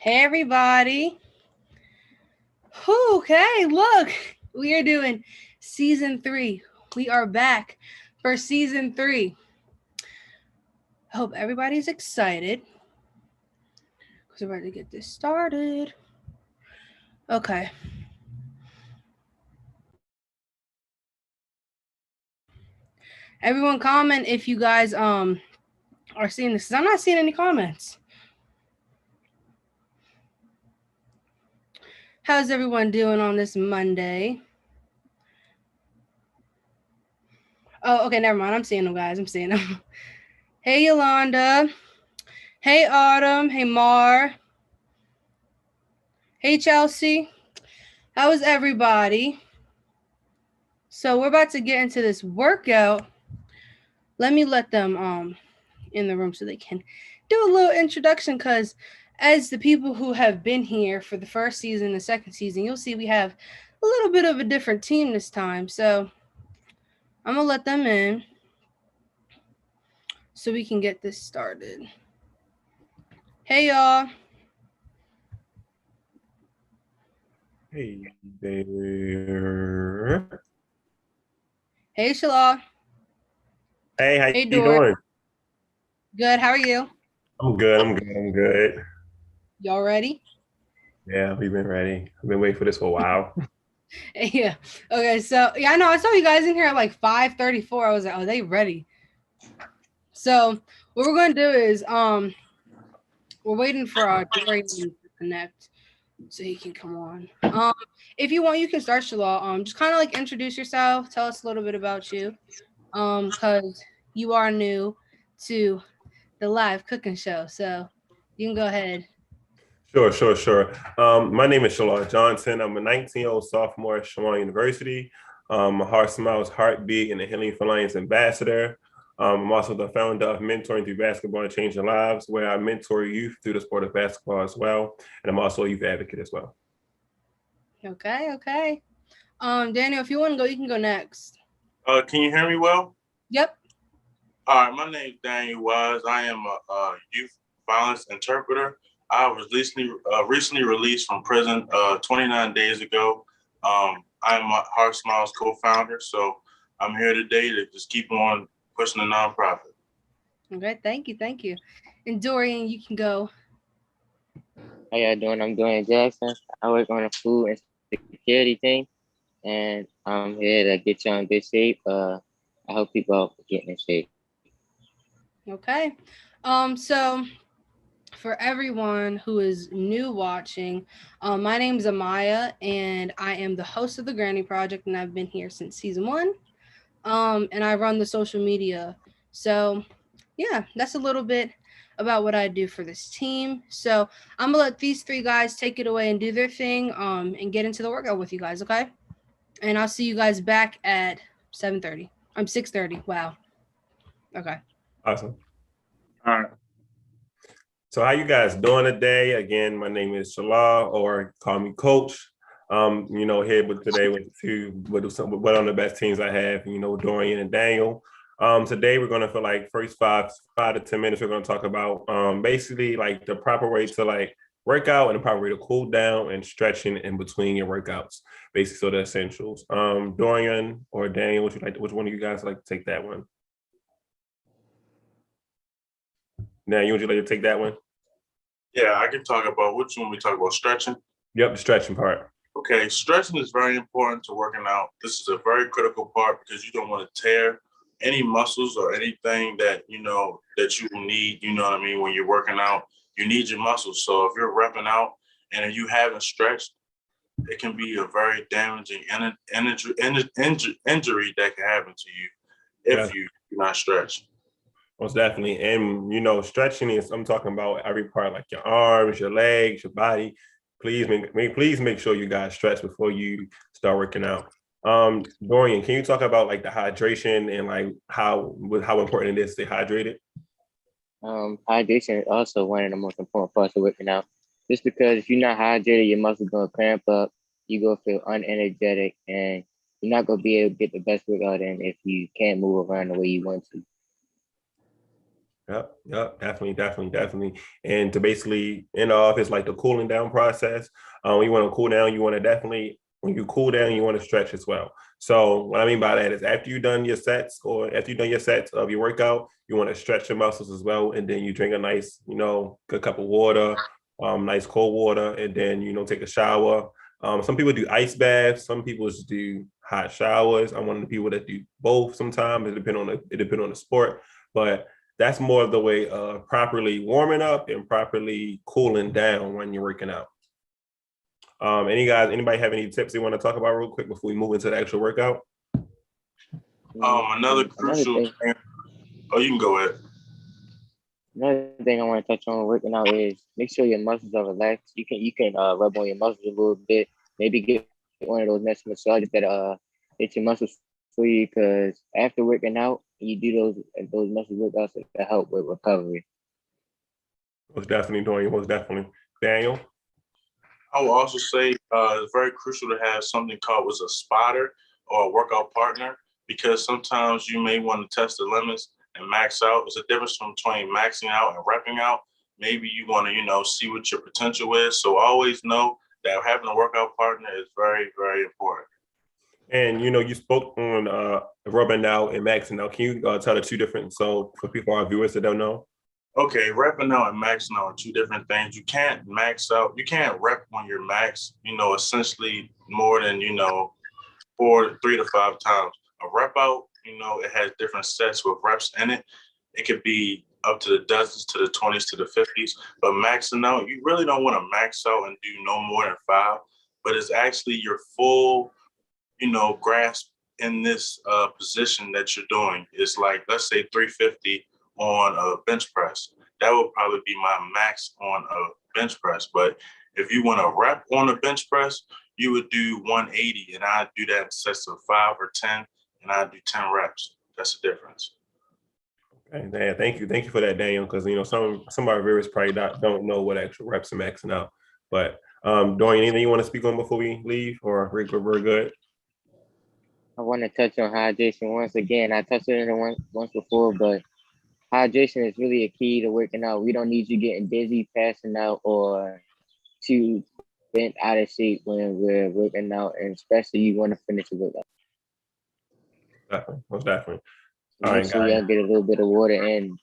Hey everybody. Okay, look, we are doing season 3. We are back for season 3. I hope everybody's excited because we're ready to get this started. Okay. Everyone comment if you guys are seeing this. I'm not seeing any comments. How's everyone doing on this Monday? Oh, okay, never mind. I'm seeing them, guys. I'm seeing them. Hey, Yolanda. Hey, Autumn. Hey, Mar. Hey, Chelsea. How is everybody? So we're about to get into this workout. Let me let them in the room so they can do a little introduction, because as the people who have been here for the first season and the second season, you'll see we have a little bit of a different team this time. So I'm gonna let them in so we can get this started. Hey y'all. Hey there. Hey Shala. Hey, how Hey you Dor. doing? Good. How are you? I'm good. I'm good. Y'all ready? Yeah, we've been ready. I've been waiting for this for a while. Yeah. Okay. So yeah, I know. I saw you guys in here at like 5:34. I was like, oh, they ready. So what we're gonna do is we're waiting for our Dorian to connect so he can come on. If you want, you can start, Shalal. Just kind of like introduce yourself, tell us a little bit about you. Because you are new to the live cooking show, so you can go ahead. Sure. My name is Shalon Johnson. I'm a 19-year-old sophomore at Shawan University. Heart Smiles Heartbeat and the Healing for Lions ambassador. I'm also the founder of Mentoring Through Basketball and Changing Lives, where I mentor youth through the sport of basketball as well. And I'm also a youth advocate as well. Okay. Daniel, if you want to go, you can go next. Can you hear me well? Yep. All right, my name is Daniel Wise. I am a youth violence interpreter. I was recently released from prison 29 days ago. I'm a Heart Smiles co-founder, so I'm here today to just keep on pushing the nonprofit. Okay. Thank you. And Dorian, you can go. How y'all doing? I'm doing Jackson. I work on a food and security team, and I'm here to get you in good shape. I hope people are getting in shape. Okay. So for everyone who is new watching, my name is Amaya, and I am the host of the Granny Project, and I've been here since season 1. And I run the social media. So yeah, that's a little bit about what I do for this team. So I'm gonna let these 3 guys take it away and do their thing, and get into the workout with you guys, okay? And I'll see you guys back at 7:30. I'm 6:30. Wow. Okay. Awesome. All right. So how you guys doing today? Again, my name is Shalal, or call me Coach. Here with today with some one of the best teams I have, Dorian and Daniel. Today we're gonna, for like first five to 10 minutes, we're gonna talk about basically like the proper way to like work out and the proper way to cool down and stretching in between your workouts. Basically, so the essentials. Dorian or Daniel, which one of you guys like to take that one? Now, would you like to take that one? Yeah, I can talk about which one we talk about stretching. Yep, the stretching part. Okay, stretching is very important to working out. This is a very critical part because you don't want to tear any muscles or anything that that you need. You know what I mean? When you're working out, you need your muscles. So if you're repping out and if you haven't stretched, it can be a very damaging injury that can happen to you if you're not stretched. Most definitely. And stretching is, I'm talking about every part, like your arms, your legs, your body. Please make sure you guys stretch before you start working out. Dorian, can you talk about like the hydration and like how important it is to stay hydrated? Hydration is also one of the most important parts of working out. Just because if you're not hydrated, your muscles gonna cramp up, you gonna feel unenergetic, and you're not gonna be able to get the best workout in if you can't move around the way you want to. Yep, definitely. And to basically end off, it's like the cooling down process. When you want to cool down, you want to definitely, when you cool down, you want to stretch as well. So what I mean by that is after you've done your sets or after you've done your sets of your workout, you want to stretch your muscles as well. And then you drink a nice, good cup of water, nice cold water, and then, take a shower. Some people do ice baths. Some people just do hot showers. I'm one of the people that do both sometimes. It depends on the sport. But that's more of the way of properly warming up and properly cooling down when you're working out. Anybody have any tips they want to talk about real quick before we move into the actual workout? Another crucial thing. Oh, you can go ahead. Another thing I want to touch on working out is make sure your muscles are relaxed. You can rub on your muscles a little bit. Maybe get one of those muscle massages that hit your muscles for you, because after working out, you do those muscle workouts that help with recovery. Most definitely, Dorian. Most definitely, Daniel. I will also say it's very crucial to have something called a spotter or a workout partner, because sometimes you may want to test the limits and max out. There's a difference between maxing out and repping out. Maybe you want to, see what your potential is. So always know that having a workout partner is very, very important. And you spoke on rubbing out and maxing out. Can you tell the two different, so for people, our viewers that don't know? Okay, repping out and maxing out are two different things. You can't max out. You can't rep when you're max, essentially more than, 3 to 5 times. A rep out, it has different sets with reps in it. It could be up to the dozens, to the 20s, to the 50s. But maxing out, you really don't want to max out and do no more than 5. But it's actually your full, grasp in this position that you're doing. It's like, let's say 350 on a bench press. That would probably be my max on a bench press. But if you want to rep on a bench press, you would do 180, and I'd do that in sets of 5 or 10, and I'd do 10 reps. That's the difference. Okay, yeah, thank you for that, Daniel. Because some of our viewers probably don't know what actual reps are maxing out. But Dorian, anything you want to speak on before we leave, or we're good? I want to touch on hydration once again. I touched on it once before, but hydration is really a key to working out. We don't need you getting dizzy, passing out, or too bent out of shape when we're working out, and especially you want to finish the workout. Definitely, most definitely. All right, so y'all get a little bit of water in.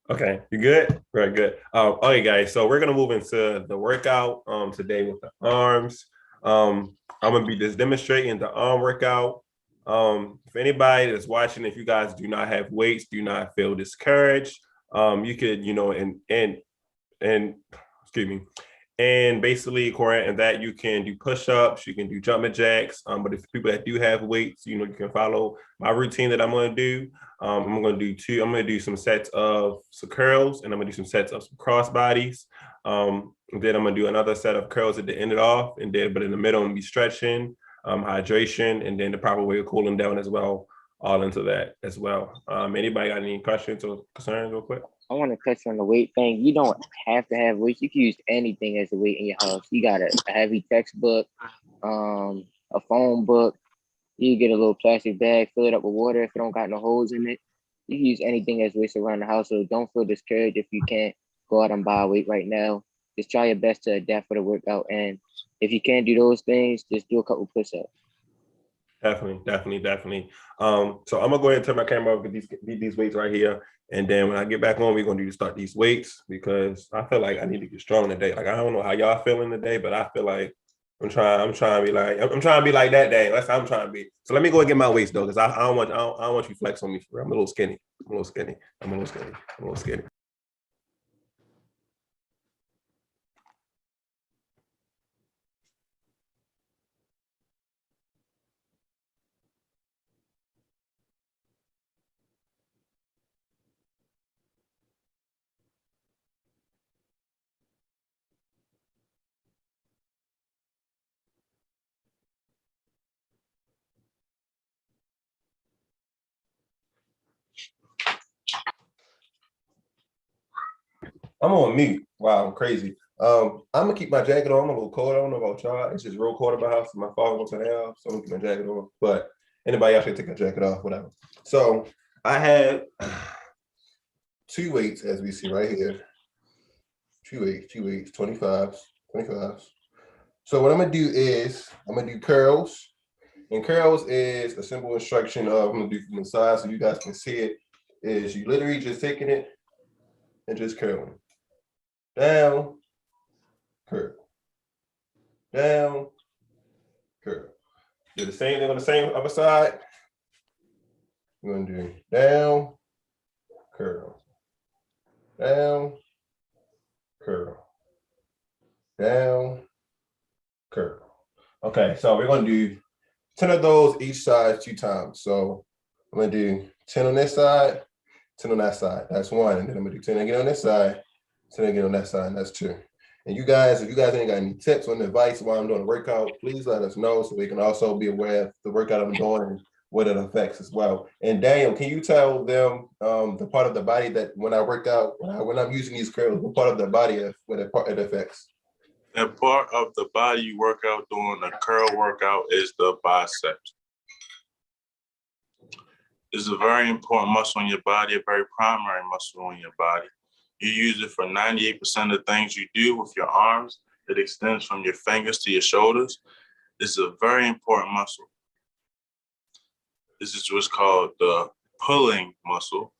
Okay, you good? Very good. Okay, guys. So we're gonna move into the workout today with the arms. I'm gonna be just demonstrating the arm workout. For anybody that's watching, if you guys do not have weights, do not feel discouraged. You could, and excuse me. And basically, according to that, you can do push-ups, you can do jumping jacks. But if people that do have weights, you can follow my routine that I'm going to do. I'm going to do some sets of some curls, and I'm going to do some sets of some cross bodies. Then I'm going to do another set of curls at the end of it off, but in the middle, I'm going to be stretching, hydration, and then the proper way of cooling down as well, all into that as well. Anybody got any questions or concerns real quick? I want to touch on the weight thing. You don't have to have weights. You can use anything as a weight in your house. You got a heavy textbook, a phone book. You get a little plastic bag, fill it up with water if it don't got no holes in it. You can use anything as weights around the house. So don't feel discouraged if you can't go out and buy a weight right now. Just try your best to adapt for the workout. And if you can't do those things, just do a couple push-ups. Definitely. So I'm gonna go ahead and turn my camera off, get these weights right here. And then when I get back on, we're gonna start these weights, because I feel like I need to get strong today. Like, I don't know how y'all feeling today, but I feel like I'm trying to be like that day. That's how I'm trying to be. So let me go and get my weights though, because I don't want you to flex on me for real. I'm a little skinny. I'm on mute. Wow, I'm crazy. I'm gonna keep my jacket on. I'm a little cold. I don't know about y'all. It's just real cold in my house. My father wants to have, so I'm gonna keep my jacket on. But anybody else can take a jacket off, whatever. So I have two weights as we see right here. Two weights, 25s. So what I'm gonna do is I'm gonna do curls. And curls is a simple instruction of I'm gonna do from the side so you guys can see it. Is you literally just taking it and just curling. Down, curl. Down, curl. Do the same thing on the same other side. We're gonna do down, curl. Down, curl. Down, curl. Okay, so we're gonna do 10 of those each side 2 times. So I'm gonna do 10 on this side, 10 on that side. That's 1. And then I'm gonna do 10 again on this side, 10 again on that side, and that's 2. And you guys, if you guys ain't got any tips or advice while I'm doing a workout, please let us know so we can also be aware of the workout I'm doing and what it affects as well. And Daniel, can you tell them the part of the body that when I work out, when I'm using these curls, what part of the body what it affects? That part of the body you work out during the curl workout is the biceps. It's a very important muscle in your body, a very primary muscle in your body. You use it for 98% of the things you do with your arms. It extends from your fingers to your shoulders. This is a very important muscle. This is what's called the pulling muscle.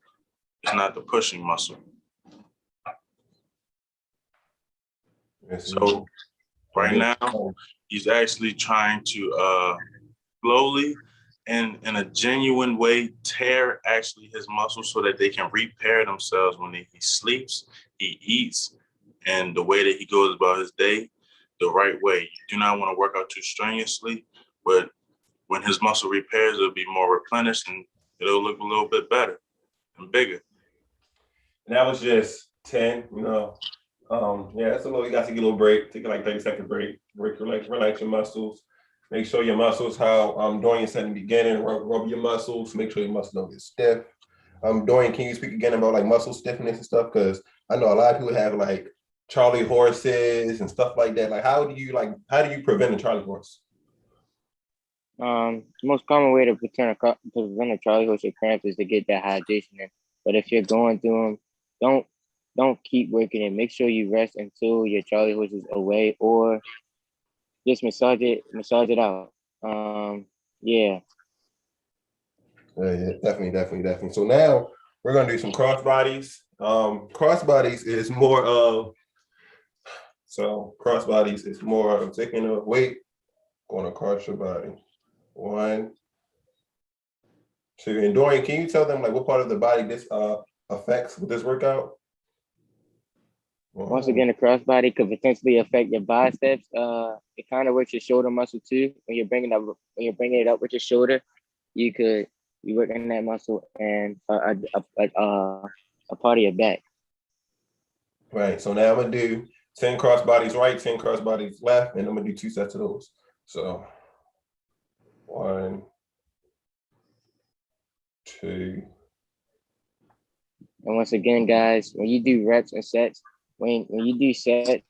It's not the pushing muscle. So right now, he's actually trying to slowly and in a genuine way tear actually his muscles so that they can repair themselves when he sleeps, he eats, and the way that he goes about his day the right way. You do not want to work out too strenuously, but when his muscle repairs, it'll be more replenished and it'll look a little bit better and bigger. And that was just 10, yeah, that's a little, you got to get a little break, take like 30-second break, relax your muscles. Make sure your muscles, how Dorian said in the beginning, rub your muscles, make sure your muscles don't get stiff. Dorian, can you speak again about like muscle stiffness and stuff? Because I know a lot of people have like Charlie horses and stuff like that. Like how do you prevent a Charlie horse? The most common way to prevent a Charlie horse or cramp is to get that hydration in. But if you're going through them, don't keep working it. Make sure you rest until your Charlie horse is away, or just massage it out. Yeah. Yeah, definitely. So now we're gonna do some cross bodies. Cross bodies is more of taking a weight, going across your body. 1, 2. And Dorian, can you tell them like what part of the body this affects with this workout? Once again, the crossbody could potentially affect your biceps. It kind of works your shoulder muscle too. When you're bringing it up with your shoulder, you could be working that muscle and a part of your back. Right. So now I'm gonna do 10 cross bodies right, 10 cross bodies left, and I'm gonna do 2 sets of those. So 1, 2. And once again, guys, when you do reps and sets, when you do sets,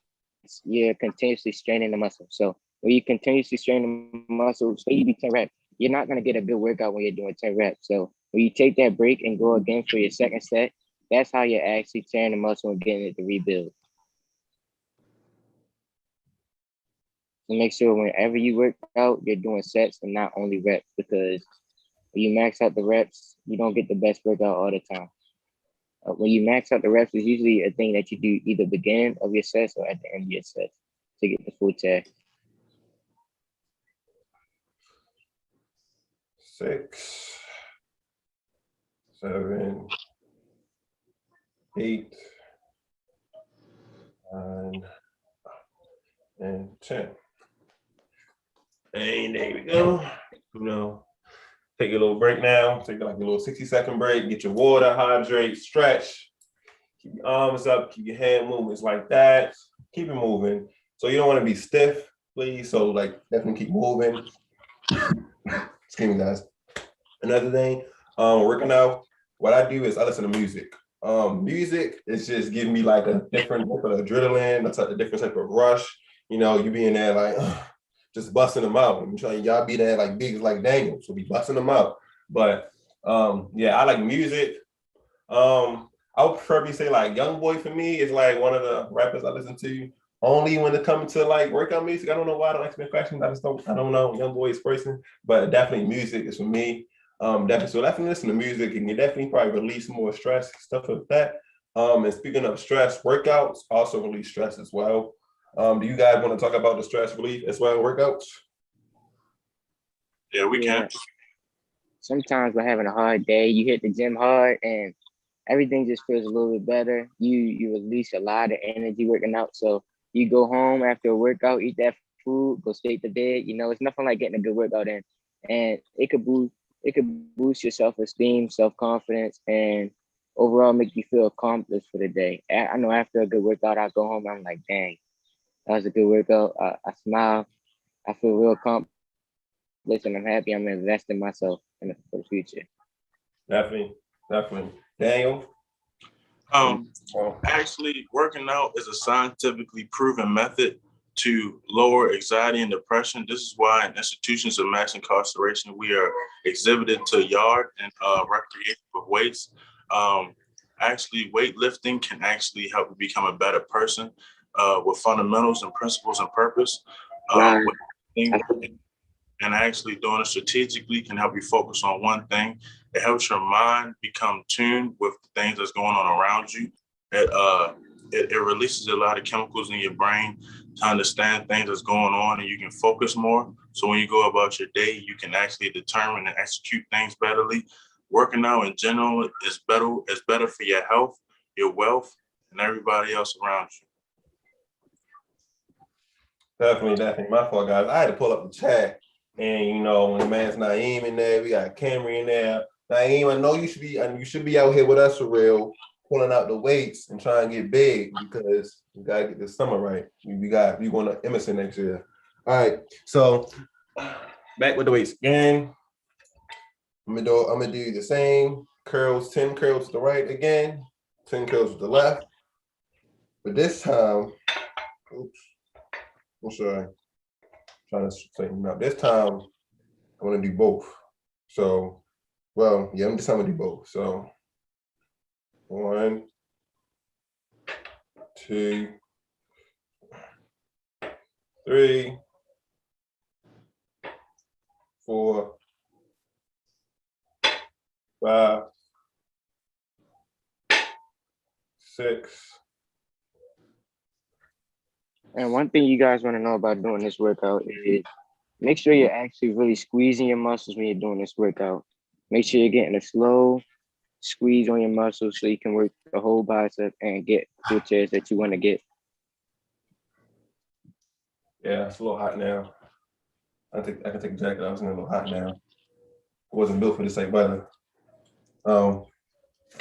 you're continuously straining the muscle. So when you continuously strain the muscle, say you do 10 reps, you're not going to get a good workout when you're doing 10 reps. So when you take that break and go again for your second set, that's how you're actually tearing the muscle and getting it to rebuild. So make sure whenever you work out, you're doing sets and not only reps, because when you max out the reps, you don't get the best workout all the time. When you max out the reps, it's usually a thing that you do either beginning of your sets or at the end of your sets to get the full tear. 6, 7, 8, 9, and 10. And there we go. Take a little break now. Take like a little 60-second break. Get your water, hydrate, stretch. Keep your arms up. Keep your hand movements like that. Keep it moving. So you don't want to be stiff, please. So like definitely keep moving. Excuse me, guys. Another thing, working out, what I do is I listen to music. Music is just giving me like a different type of adrenaline, a different type of rush. You be in there like, just busting them out. I'm trying y'all be there like big like Daniel, so be busting them out. But yeah, I like music. I I would probably say like Young Boy for me is like one of the rappers I listen to. Only when it comes to like workout music, I don't know why I don't ask me questions. I don't know Young Boy is person, but definitely music is for me. Definitely listen to music and you definitely probably release more stress, stuff like that. And speaking of stress, workouts also release stress as well. Do you guys want to talk about the stress relief as well, workouts? Yeah, we Yeah. can. Sometimes we're having a hard day. You hit the gym hard, and everything just feels a little bit better. You release a lot of energy working out. So you go home after a workout, eat that food, go straight to bed. You know, it's nothing like getting a good workout in, and it could boost your self esteem, self confidence, and overall make you feel accomplished for the day. I know after a good workout, I go home, I'm like, dang, that was a good workout. I smile, I feel real accomplished, and I'm happy. I'm investing myself for the future. Definitely, definitely. Daniel? Well, Actually, working out is a scientifically proven method to lower anxiety and depression. This is why in institutions of mass incarceration, we are exhibited to yard and recreation with weights. Actually, weightlifting can actually help you become a better person with fundamentals and principles and purpose. Right. Weightlifting and actually doing it strategically can help you focus on one thing. It helps your mind become tuned with the things that's going on around you. It releases a lot of chemicals in your brain to understand things that's going on, and you can focus more. So when you go about your day, you can actually determine and execute things betterly. Working out in general is better for your health, your wealth, and everybody else around you. definitely. My fault, guys. I had to pull up the chat. And you know, when the man's Naeem in there, we got Camry in there. Naeem, I know you should be out here with us for real, pulling out the weights and trying to get big because we gotta get this summer right. We going to Emerson next year. All right. So back with the weights again. I'm gonna do the same curls, 10 curls to the right again, 10 curls to the left. But this time, oops, I'm sorry. Trying to straighten up. This time, I want to do both. So, well, yeah, I'm just gonna do both. So, 1, 2, 3, 4, 5, 6. And one thing you guys want to know about doing this workout is make sure you're actually really squeezing your muscles when you're doing this workout. Make sure you're getting a slow squeeze on your muscles so you can work the whole bicep and get the chest that you want to get. Yeah, it's a little hot now. I can take a jacket. I was a little hot now. I wasn't built for this type weather. Yeah,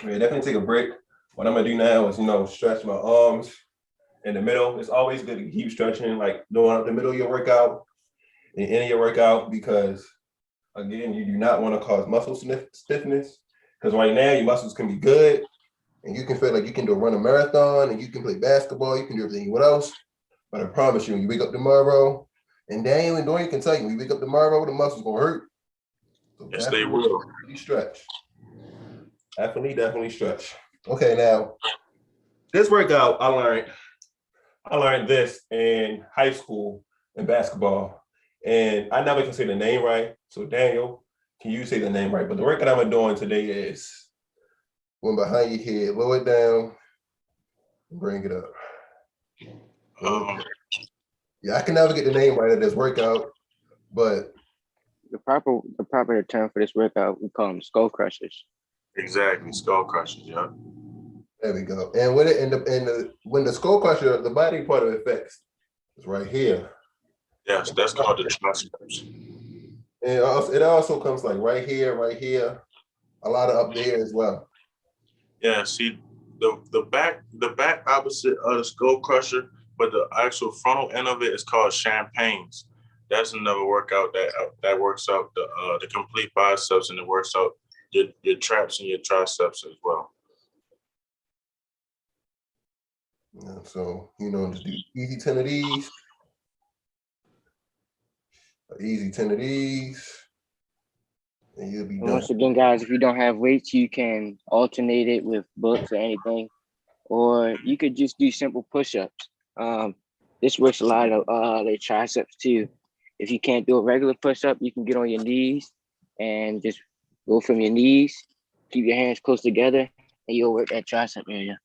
definitely take a break. What I'm gonna do now is, stretch my arms in the middle. It's always good to keep stretching, like during the middle of your workout, the end of your workout, because again, you do not want to cause muscle stiffness. Because right now your muscles can be good, and you can feel like you can run a marathon, and you can play basketball, you can do everything else. But I promise you, when you wake up tomorrow, and Daniel and Dorian can tell you, when you wake up tomorrow, the muscles gonna hurt. So Yes, they will. Stretch. Definitely stretch. Okay, now this workout I learned this in high school in basketball, and I never can say the name right. So Daniel, can you say the name right? But the workout I'm doing today is one behind your head, lower it down, and bring it up. Yeah, I can never get the name right of this workout, but The proper term for this workout, we call them skull crushers. Exactly, skull crushers. Yeah. there we go. And when when the skull crusher, the body part of it affects is right here. Yes, that's called the triceps. And it also comes like right here, a lot of up there as well. Yeah, see the back opposite of the skull crusher, but the actual frontal end of it is called champagnes. That's another workout that works out the complete biceps, and it works out your traps and your triceps as well. Yeah, so just do easy 10 of these. Easy 10 of these. and you'll be And done. once again, guys, if you don't have weights, you can alternate it with books or anything, or you could just do simple push-ups. This works a lot of the triceps too. If you can't do a regular push-up, you can get on your knees and just go from your knees, keep your hands close together, and you'll work that tricep area.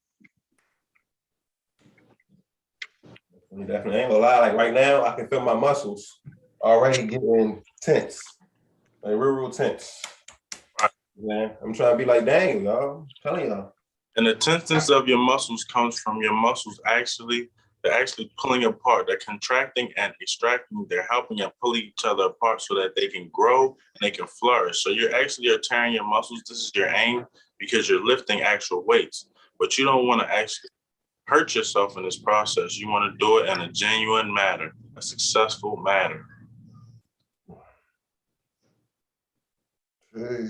Definitely. I ain't gonna lie, like right now, I can feel my muscles already getting tense. Like real tense. Man, I'm trying to be like Daniel, y'all. I'm telling y'all. And the tenseness of your muscles comes from your muscles they're actually pulling apart. They're contracting and extracting. They're helping and pulling each other apart so that they can grow and they can flourish. So you're tearing your muscles. This is your aim because you're lifting actual weights. But you don't want to actually hurt yourself in this process. You want to do it in a genuine manner, a successful manner. Hey.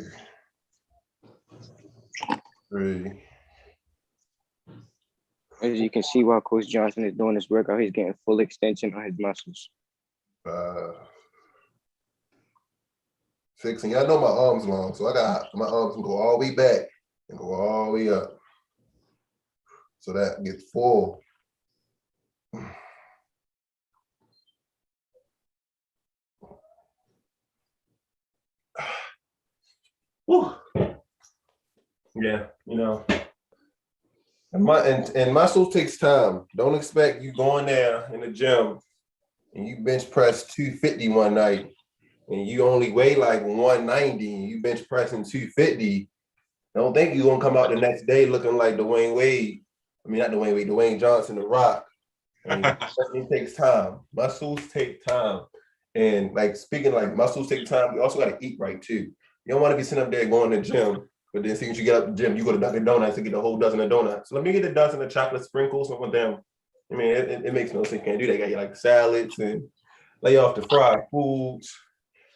As you can see, while Coach Johnson is doing this workout, he's getting full extension on his muscles. 6, and y'all know my arms long, so I got my arms can go all the way back and go all the way up, so that gets full. Woo. Yeah, you know, and muscles takes time. Don't expect you going there in the gym and you bench press 250 one night and you only weigh like 190 and you bench pressing 250. Don't think you're gonna come out the next day looking like Dwayne Wade. I mean, not Dwayne Wade, Dwayne Johnson, The Rock. I mean, it takes time. Muscles take time. And like speaking like muscles take time, you also got to eat right too. You don't want to be sitting up there going to the gym, but then as soon as you get up to the gym, you go to Dunkin' Donuts to get a whole dozen of donuts. So let me get a dozen of chocolate sprinkles and with them. I mean, it makes no sense. You can't do that. You got your like salads and lay off the fried foods.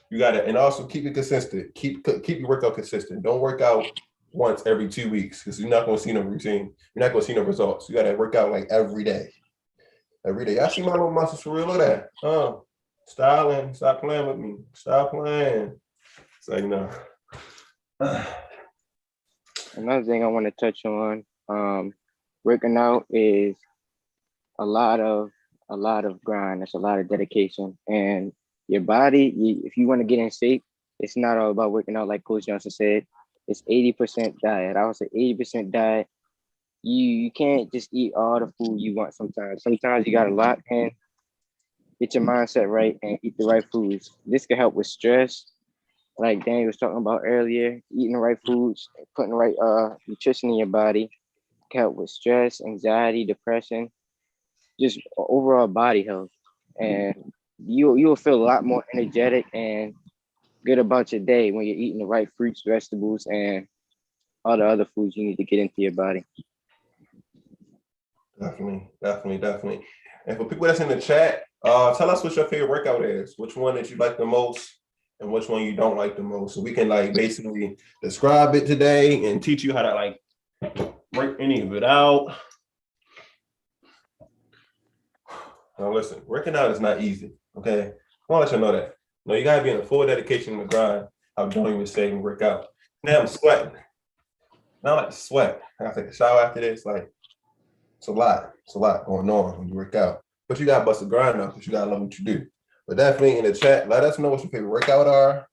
You gotta, and also keep it consistent. Keep your workout consistent. Don't work out once every 2 weeks because you're not gonna see no routine. You're not gonna see no results. You gotta work out like every day. Every day. I see my little muscles for real. Look at that. Styling. Stop playing with me. Stop playing. So you know. Another thing I want to touch on, working out is a lot of grind. It's a lot of dedication, and your body. If you want to get in shape, it's not all about working out like Coach Johnson said. It's 80% diet. I would say 80% diet. You can't just eat all the food you want sometimes. Sometimes you got to lock in, get your mindset right, and eat the right foods. This can help with stress, like Danny was talking about earlier. Eating the right foods, putting the right nutrition in your body can help with stress, anxiety, depression, just overall body health. And you'll feel a lot more energetic and good about your day when you're eating the right fruits, vegetables, and all the other foods you need to get into your body. Definitely. And for people that's in the chat, tell us what your favorite workout is. Which one that you like the most and which one you don't like the most. So we can like basically describe it today and teach you how to like work any of it out. Now listen, working out is not easy, okay? I want to let you know that. No, you gotta be in a full dedication to the grind. I don't even say and work out. Now I'm sweating. Now I like to sweat. I gotta take a shower after this. Like, it's a lot. It's a lot going on when you work out. But you gotta bust a grind up because you gotta love what you do. But definitely in the chat, let us know what your favorite workout are.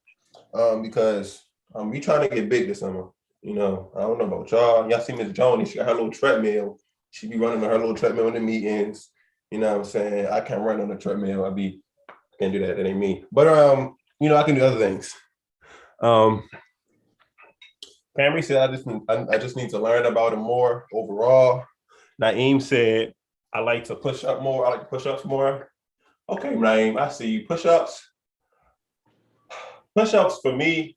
Because we trying to get big this summer. You know, I don't know about y'all. Y'all see Miss Joni, she got her little treadmill. She be running on her little treadmill in the meetings. You know what I'm saying? I can't run on the treadmill. I can't do that. That ain't me. But you know, I can do other things. Camry said I just need to learn about it more overall. Naeem said I like to push up more. I like to push ups more. Okay, Naeem, I see you. Push-ups. Push-ups for me,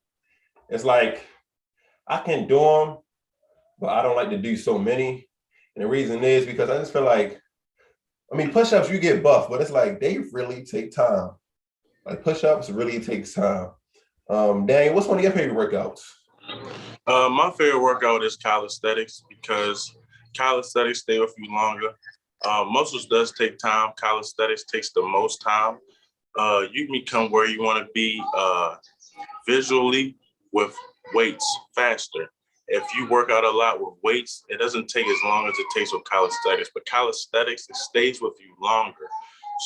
it's like I can do them, but I don't like to do so many. And the reason is because I just feel like, I mean, push-ups, you get buff, but it's like they really take time. Like push-ups really takes time. Daniel, what's one of your favorite workouts? My favorite workout is calisthenics because calisthenics stay with you longer. Muscles does take time. Calisthenics takes the most time. You can become where you want to be visually, with weights faster. If you work out a lot with weights, it doesn't take as long as it takes with calisthenics, but calisthenics, it stays with you longer.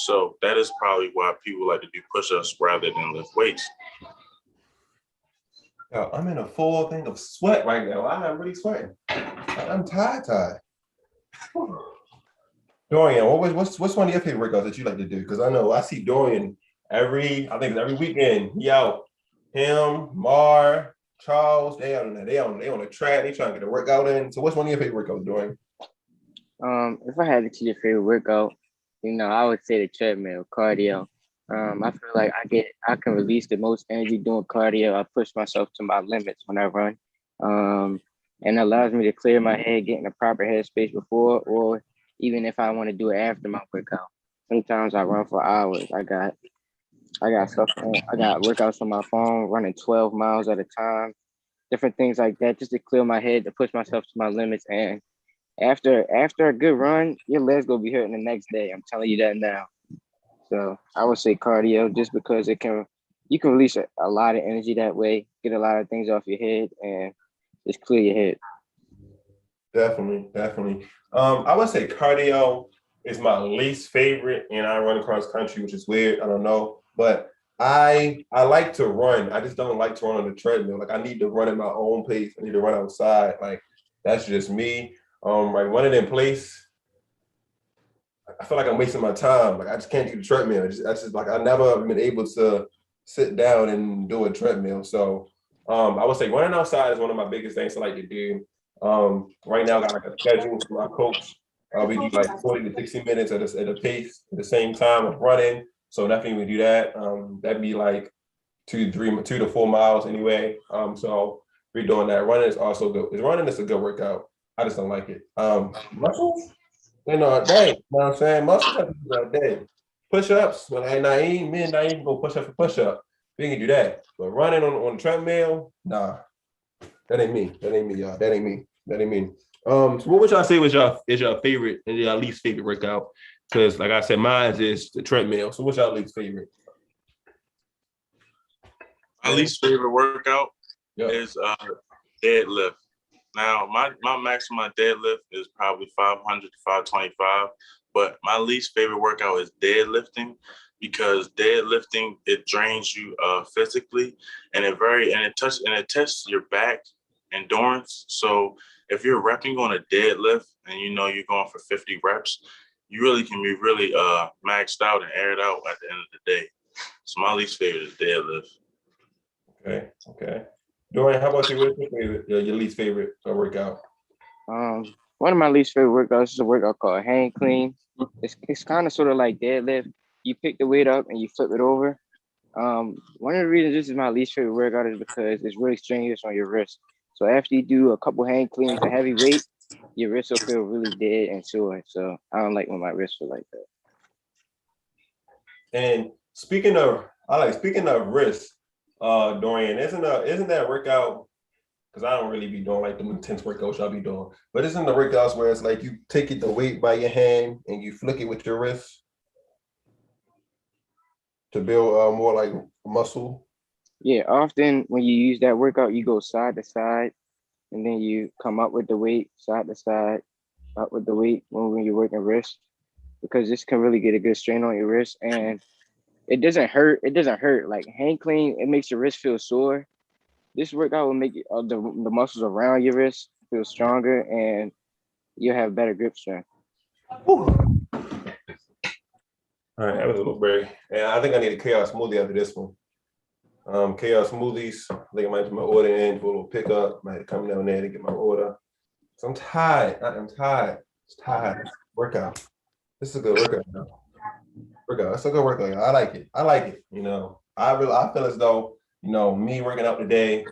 So that is probably why people like to do push-ups rather than lift weights. Yo, I'm in a full thing of sweat right now. I'm really sweating. I'm tired. Dorian, what's one of your favorite workouts that you like to do? Because I know I see Dorian I think it's every weekend. He out. Him, Mar, Charles, they on the track. They trying to get a workout in. So what's one of your favorite workouts, Dorian? If I had to choose a favorite workout, I would say the treadmill, cardio. I feel like I can release the most energy doing cardio. I push myself to my limits when I run. And allows me to clear my head, get in the proper headspace before, or even if I want to do it after my workout. Sometimes I run for hours. I got workouts on my phone, running 12 miles at a time, different things like that, just to clear my head, to push myself to my limits. And after a good run, your legs gonna be hurting the next day. I'm telling you that now. So I would say cardio, just because you can release a lot of energy that way, get a lot of things off your head, and just clear your head. Definitely. I would say cardio is my least favorite, and I run across country, which is weird. I don't know, but I like to run. I just don't like to run on the treadmill. Like I need to run at my own pace. I need to run outside. Like that's just me. Like running in place, I feel like I'm wasting my time. Like I just can't do the treadmill. I just like I never been able to sit down and do a treadmill. So I would say running outside is one of my biggest things I like to do. Right now, I got like a schedule from my coach. We do like 40 to 60 minutes at a pace at the same time of running. So definitely we do that. That'd be like 2 to 4 miles anyway. So we're doing that. Running is also good. Running is a good workout. I just don't like it. Muscles, a day. You know what I'm saying? Muscles have to do a day. Push-ups, when I ain't gonna push up for push-up. We can do that. But running on the treadmill, nah. That ain't me, y'all. That ain't me. So what would y'all say is your favorite and your least favorite workout? Because like I said, mine is the treadmill. So what's your least favorite? My least favorite workout is deadlift. Now, my maximum deadlift is probably 500 to 525, but my least favorite workout is deadlifting, because deadlifting, it drains you physically, and it tests your back endurance. So if you're repping on a deadlift and you're going for 50 reps, you really can be really maxed out and aired out at the end of the day. So my least favorite is deadlift. Okay. Dorian, how about you? What's your least favorite workout? One of my least favorite workouts is a workout called hang clean. It's kind of sort of like deadlift. You pick the weight up and you flip it over. One of the reasons this is my least favorite workout is because it's really strenuous on your wrist. So after you do a couple hang cleans with heavy weight, your wrist will feel really dead and sore. So I don't like when my wrists feel like that. And speaking of wrist, Dorian, isn't that workout? Because I don't really be doing like the intense workouts y'all be doing, but isn't the workouts where it's like you take the weight by your hand and you flick it with your wrist to build more like muscle? Yeah, often when you use that workout, you go side to side, and then you come up with the weight, side to side, up with the weight when you're working wrist, because this can really get a good strain on your wrist, and it doesn't hurt. Like hang clean, it makes your wrist feel sore. This workout will make the muscles around your wrist feel stronger, and you'll have better grip strength. All right, that was a little break. And I think I need a chaos smoothie after this one. Chaos smoothies. I think I might put my order in for a little pickup. Might come down there to get my order. So I'm tired. It's tired. Workout. This is a good workout. It's a good workout. I like it. I feel as though me working out today.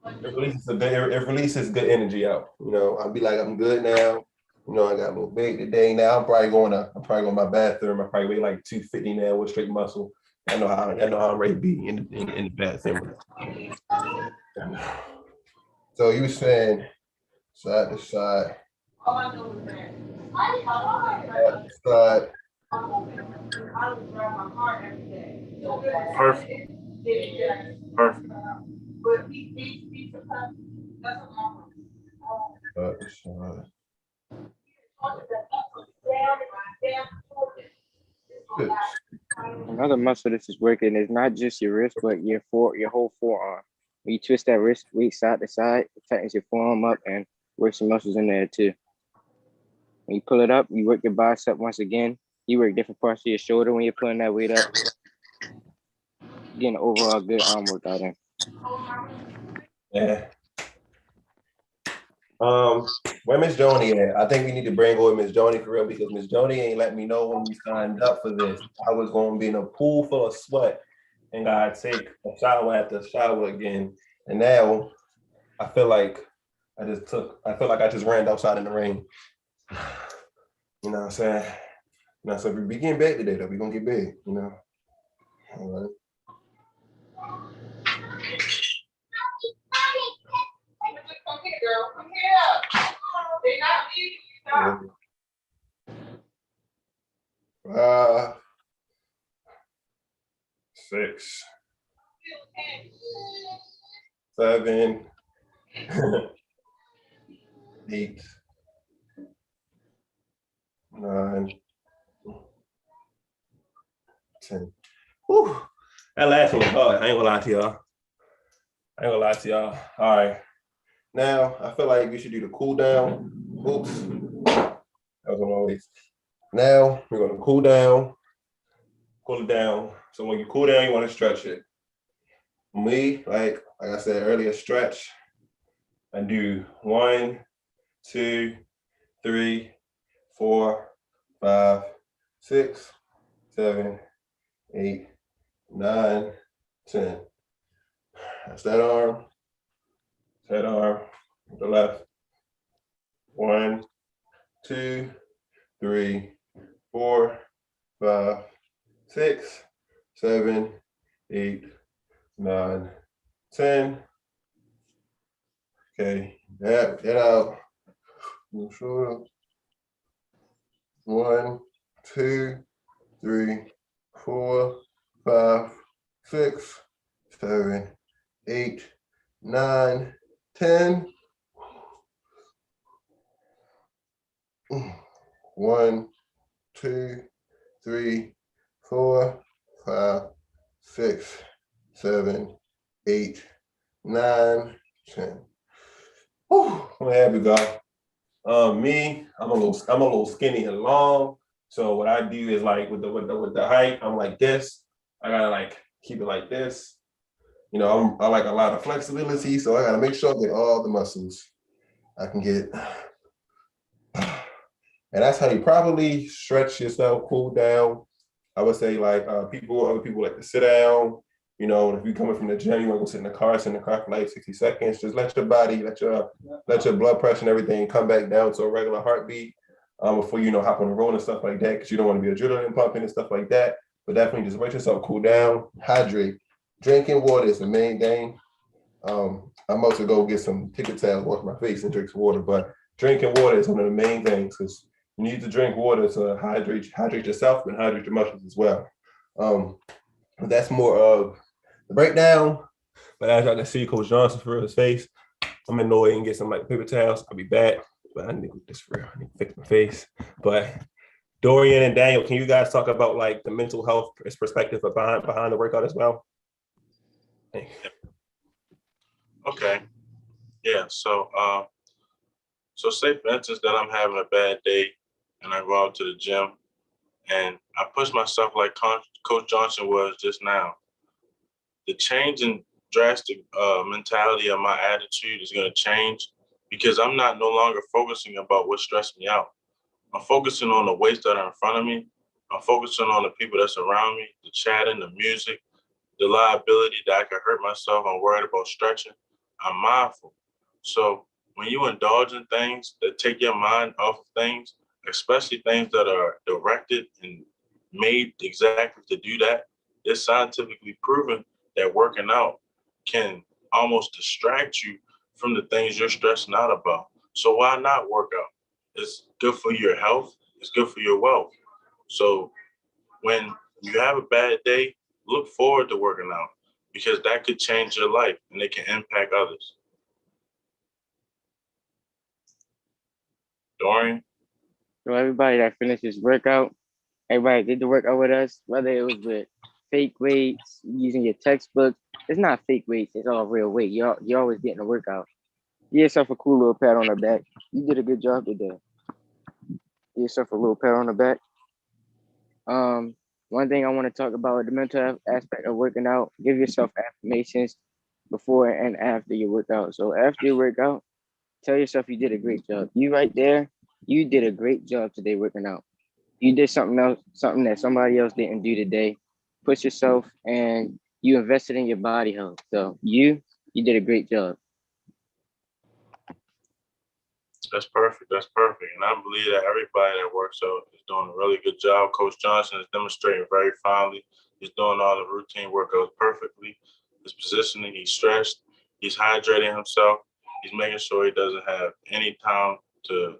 It releases good energy out. I'll be like, I'm good now. I got a little big today. Now I'm probably going to my bathroom. I probably weigh like 250 now with straight muscle. I know how I'm ready to be in the bathroom. So you were saying side to side. Side. Perfect. Another muscle this is working is not just your wrist, but your whole forearm. When you twist that wrist weight side to side, it tightens your forearm up and works some muscles in there too. When you pull it up, you work your bicep once again. You work different parts of your shoulder when you're pulling that weight up. Getting an overall good arm workout in. Yeah. Where Miss Joni at? I think we need to bring over Miss Joni for real because Miss Joni ain't let me know when we signed up for this. I was gonna be in a pool full of sweat and gotta take a shower after shower again. And now I feel like I just ran outside in the rain. You know what I'm saying? Now, so we getting big today though. We're gonna get big, you know. All right. Come here, girl. Come here. They not leaving you now. 6, 7, 8, 9, 10. Whew. That last one was hard. I ain't gonna lie to y'all. All right. Now I feel like we should do the cool down. Oops. That was on my waist. Now we're gonna cool it down. So when you cool down, you want to stretch it. Like I said earlier, stretch. I do 1, 2, 3, 4, 5, 6, 7, 8, 9, 10. That's that arm. That arm with the left. 1, 2, 3, 4, 5, 6, 7, 8, 9, 10. Okay, that out. Shoulder. 1, 2, 3, 4, 5, 6, 7, 8, 9, 10. 1, 2, 3, 4, 5, 6, 7, 8, 9, 10. Whew, there we go. I'm a little skinny and long. So what I do is like with the height, I'm like this. I gotta like keep it like this. You know, I like a lot of flexibility, so I gotta make sure I get all the muscles I can get. And that's how you probably stretch yourself, cool down. I would say like other people like to sit down. You know, if you're coming from the gym, you want to go sit in the car for like 60 seconds. Just let your body, let your blood pressure and everything come back down to a regular heartbeat before you hop on the road and stuff like that, because you don't want to be adrenaline pumping and stuff like that. But definitely just let yourself cool down, hydrate. Drinking water is the main thing. I'm about to go get some ticket towels, wash my face, and drink some water. But drinking water is one of the main things because you need to drink water to hydrate yourself and hydrate your muscles as well. That's more of the breakdown. But as y'all can see, Coach Johnson for his face, I'm in the way and get some like paper towels. I'll be back. But I need to this for real. I need to fix my face. But Dorian and Daniel, can you guys talk about like the mental health perspective behind the workout as well? Okay. Yeah. So say for instance that I'm having a bad day and I go out to the gym and I push myself like Coach Johnson was just now. The change in drastic mentality of my attitude is going to change because I'm no longer focusing about what stressed me out. I'm focusing on the weights that are in front of me. I'm focusing on the people that's around me, the chatting, the music, the liability that I could hurt myself. I'm worried about stretching. I'm mindful. So when you indulge in things that take your mind off of things, especially things that are directed and made exactly to do that, it's scientifically proven that working out can almost distract you from the things you're stressing out about. So why not work out? It's good for your health. It's good for your wealth. So when you have a bad day, look forward to working out because that could change your life and it can impact others. Dorian? So everybody that finished this workout, everybody did the workout with us, whether it was with fake weights, using your textbook. It's not fake weights, it's all real weight. You're always getting a workout. Give yourself a cool little pat on the back. You did a good job today. Give yourself a little pat on the back. One thing I want to talk about the mental aspect of working out. Give yourself affirmations before and after your workout. So after your workout, tell yourself you did a great job. You right there, you did a great job today working out. You did something else, something that somebody else didn't do today. Push yourself and you invested in your body health. So you did a great job. That's perfect. That's perfect. And I believe that everybody that works out is doing a really good job. Coach Johnson is demonstrating very finely. He's doing all the routine workouts perfectly. His positioning, he's stretched, he's hydrating himself. He's making sure he doesn't have any time to,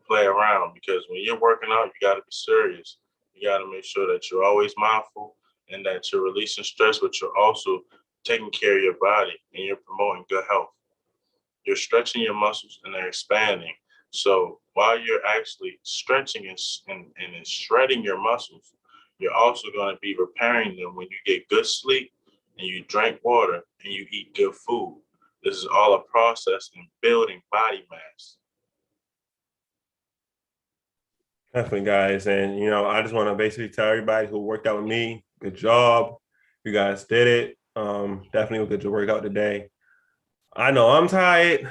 play around, because when you're working out, you got to be serious. You got to make sure that you're always mindful and that you're releasing stress, but you're also taking care of your body and you're promoting good health. You're stretching your muscles and they're expanding. So while you're actually stretching and shredding your muscles, you're also going to be repairing them when you get good sleep and you drink water and you eat good food. This is all a process in building body mass. Definitely, guys. And, I just want to basically tell everybody who worked out with me, good job. You guys did it. Definitely a good workout today. I know I'm tired.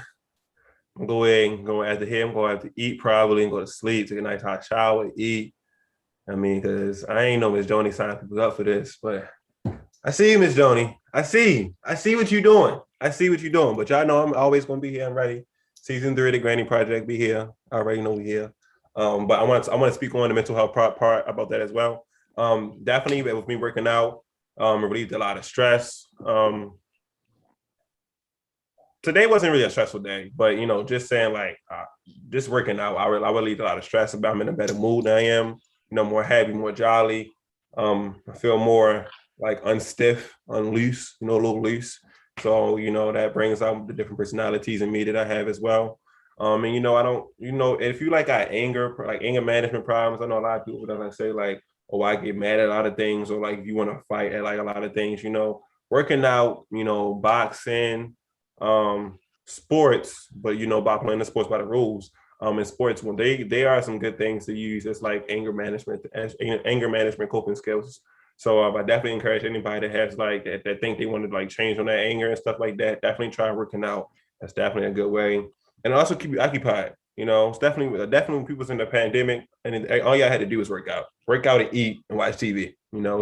I'm going after here. I'm going to have to eat probably and go to sleep, take a nice hot shower, eat. I mean, because I ain't know Miss Joni signing people up for this, but I see you, Miss Joni. I see what you're doing. But y'all know I'm always going to be here. I'm ready. Season 3 of the Granny Project, be here. I already know we here. But I want to speak on the mental health part about that as well. Definitely with me working out, relieved a lot of stress. Today wasn't really a stressful day, but just saying just working out, I relieved a lot of stress. I'm in a better mood than I am. More happy, more jolly. I feel more like unstiff, unloose, a little loose. So that brings out the different personalities in me that I have as well. And I don't, if you got anger management problems, I know a lot of people that say oh, I get mad at a lot of things, or you want to fight at a lot of things. Working out, boxing, sports, but by playing the sports by the rules. In sports, when they are some good things to use as anger management coping skills. So I definitely encourage anybody that has that think they want to change on that anger and stuff like that. Definitely try working out. That's definitely a good way. And also keep you occupied. It's definitely when people's in the pandemic and all y'all had to do was work out and eat and watch TV.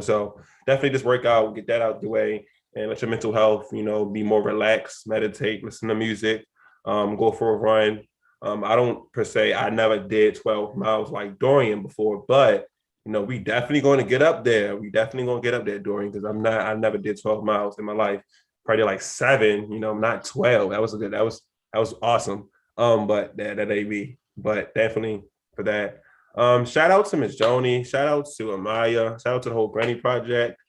So definitely just work out, get that out the way, and let your mental health, be more relaxed, meditate, listen to music, go for a run. I never did 12 miles like Dorian before, but we definitely going to get up there. We definitely going to get up there, Dorian, because I never did 12 miles in my life. Probably 7, not 12. That was awesome. But that ain't me. But definitely for that. Shout out to Miss Joni. Shout out to Amaya. Shout out to the whole Granny Project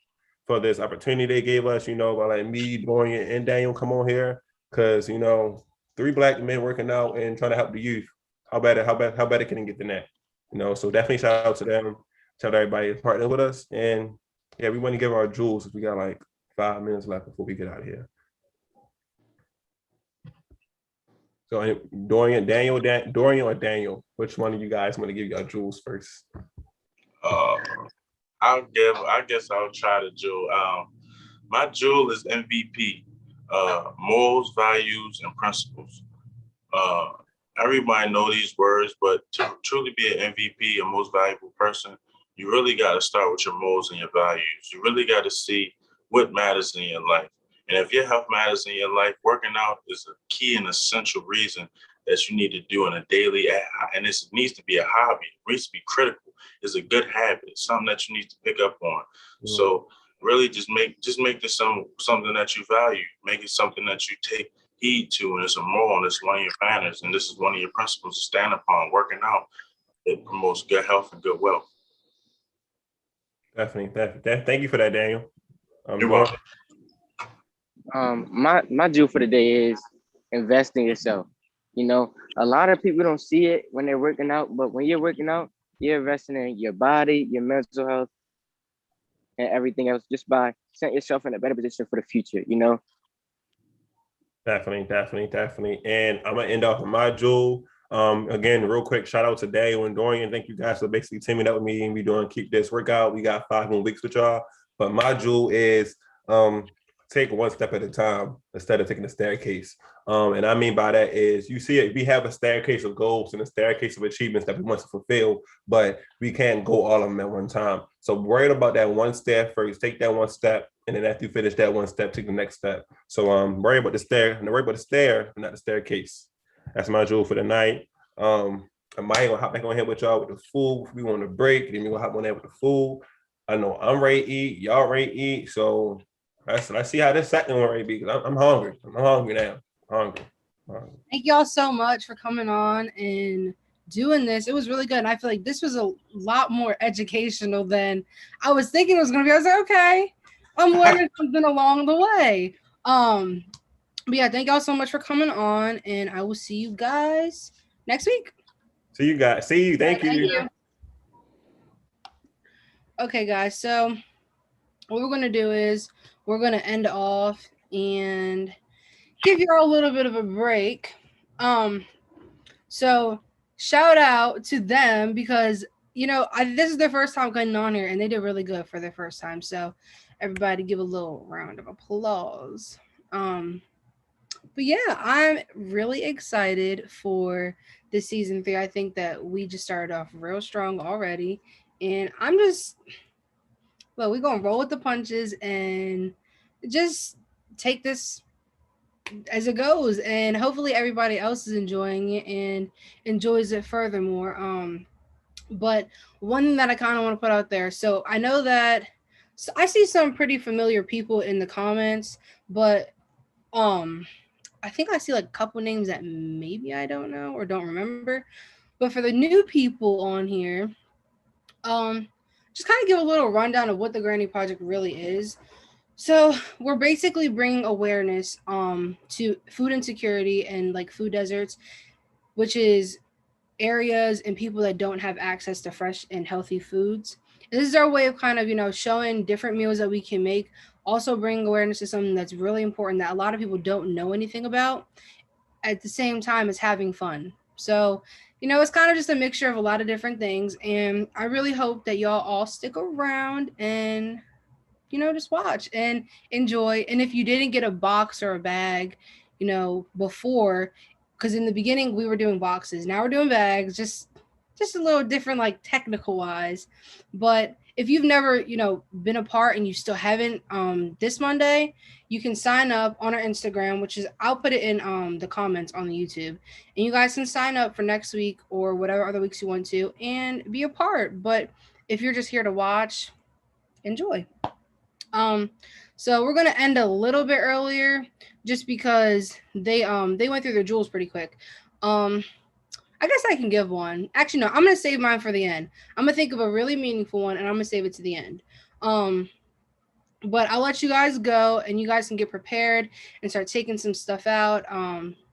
for this opportunity they gave us, by letting me, Dorian, and Daniel come on here. Because, 3 Black men working out and trying to help the youth. How better can it get than that? So definitely shout out to them. Shout out to everybody that's partnering with us. And yeah, we want to give our jewels if we got 5 minutes left before we get out of here. So Dorian or Daniel, which one of you guys want to give y'all jewels first? I guess I'll try the jewel. My jewel is MVP, morals, values, and principles. Everybody know these words, but to truly be an MVP, a most valuable person, you really got to start with your morals and your values. You really got to see what matters in your life. And if your health matters in your life, working out is a key and essential reason that you need to do on a daily, and this needs to be a hobby. It needs to be critical. It's a good habit. It's something that you need to pick up on. Mm. So really just make this something that you value. Make it something that you take heed to, and it's a moral, and it's one of your manners, and this is one of your principles to stand upon. Working out, it promotes good health and good wealth. Definitely. Thank you for that, Daniel. I'm You're doing. welcome. My due for the day is invest in yourself. You know, a lot of people don't see it when they're working out, but when you're working out, you're investing in your body, your mental health, and everything else just by setting yourself in a better position for the future, you know? Definitely. And I'm gonna end off with my jewel. Again, real quick, shout out to Daniel and Dorian. Thank you guys for basically teaming up with me and we doing keep this workout. We got 5 more weeks with y'all. But my jewel is take one step at a time instead of taking the staircase. And I mean by that is you see it, we have a staircase of goals and a staircase of achievements that we want to fulfill, but we can't go all of them at one time. So worrying about that one step first, take that one step, and then after you finish that one step, take the next step. So worry about the stair, and worry about the stair, not the staircase. That's my jewel for the night. I might gonna hop back on here with y'all with the food. We want to break, then we gonna hop on there with the food. I know I'm ready to eat, y'all ready to eat. So let's see how this second one ready to be. Because I'm hungry. I'm hungry now. Hungry. Thank y'all so much for coming on and doing this. It was really good. And I feel like this was a lot more educational than I was thinking it was going to be. I was like, okay, I'm learning something along the way. But yeah, thank y'all so much for coming on, and I will see you guys next week. See you guys. See you. Thank Thank you. you. Okay, guys. So what we're going to do is we're going to end off and give you all a little bit of a break. So shout out to them because this is their first time getting on here and they did really good for their first time. So everybody give a little round of applause. But yeah, I'm really excited for this season 3. I think that we just started off real strong already, and we're gonna roll with the punches and just take this as it goes, and hopefully everybody else is enjoying it and enjoys it furthermore. But one thing that I kind of want to put out there, so I know that I see some pretty familiar people in the comments, but I think I see like a couple names that maybe I don't know or don't remember. But for the new people on here, just kind of give a little rundown of what the Granny Project really is. So we're basically bringing awareness to food insecurity and like food deserts, which is areas and people that don't have access to fresh and healthy foods. And this is our way of kind of showing different meals that we can make, also bringing awareness to something that's really important that a lot of people don't know anything about, at the same time as having fun. So it's kind of just a mixture of a lot of different things, and I really hope that y'all all stick around and just watch and enjoy. And if you didn't get a box or a bag, before, because in the beginning we were doing boxes, now we're doing bags, just a little different, like technical wise. But if you've never, been a part and you still haven't, this Monday, you can sign up on our Instagram, which is I'll put it in the comments on the YouTube, and you guys can sign up for next week or whatever other weeks you want to and be a part. But if you're just here to watch, enjoy. So we're gonna end a little bit earlier just because they went through their jewels pretty quick. I guess I can give one. Actually, no, I'm gonna save mine for the end. I'm gonna think of a really meaningful one and I'm gonna save it to the end. But I'll let you guys go and you guys can get prepared and start taking some stuff out.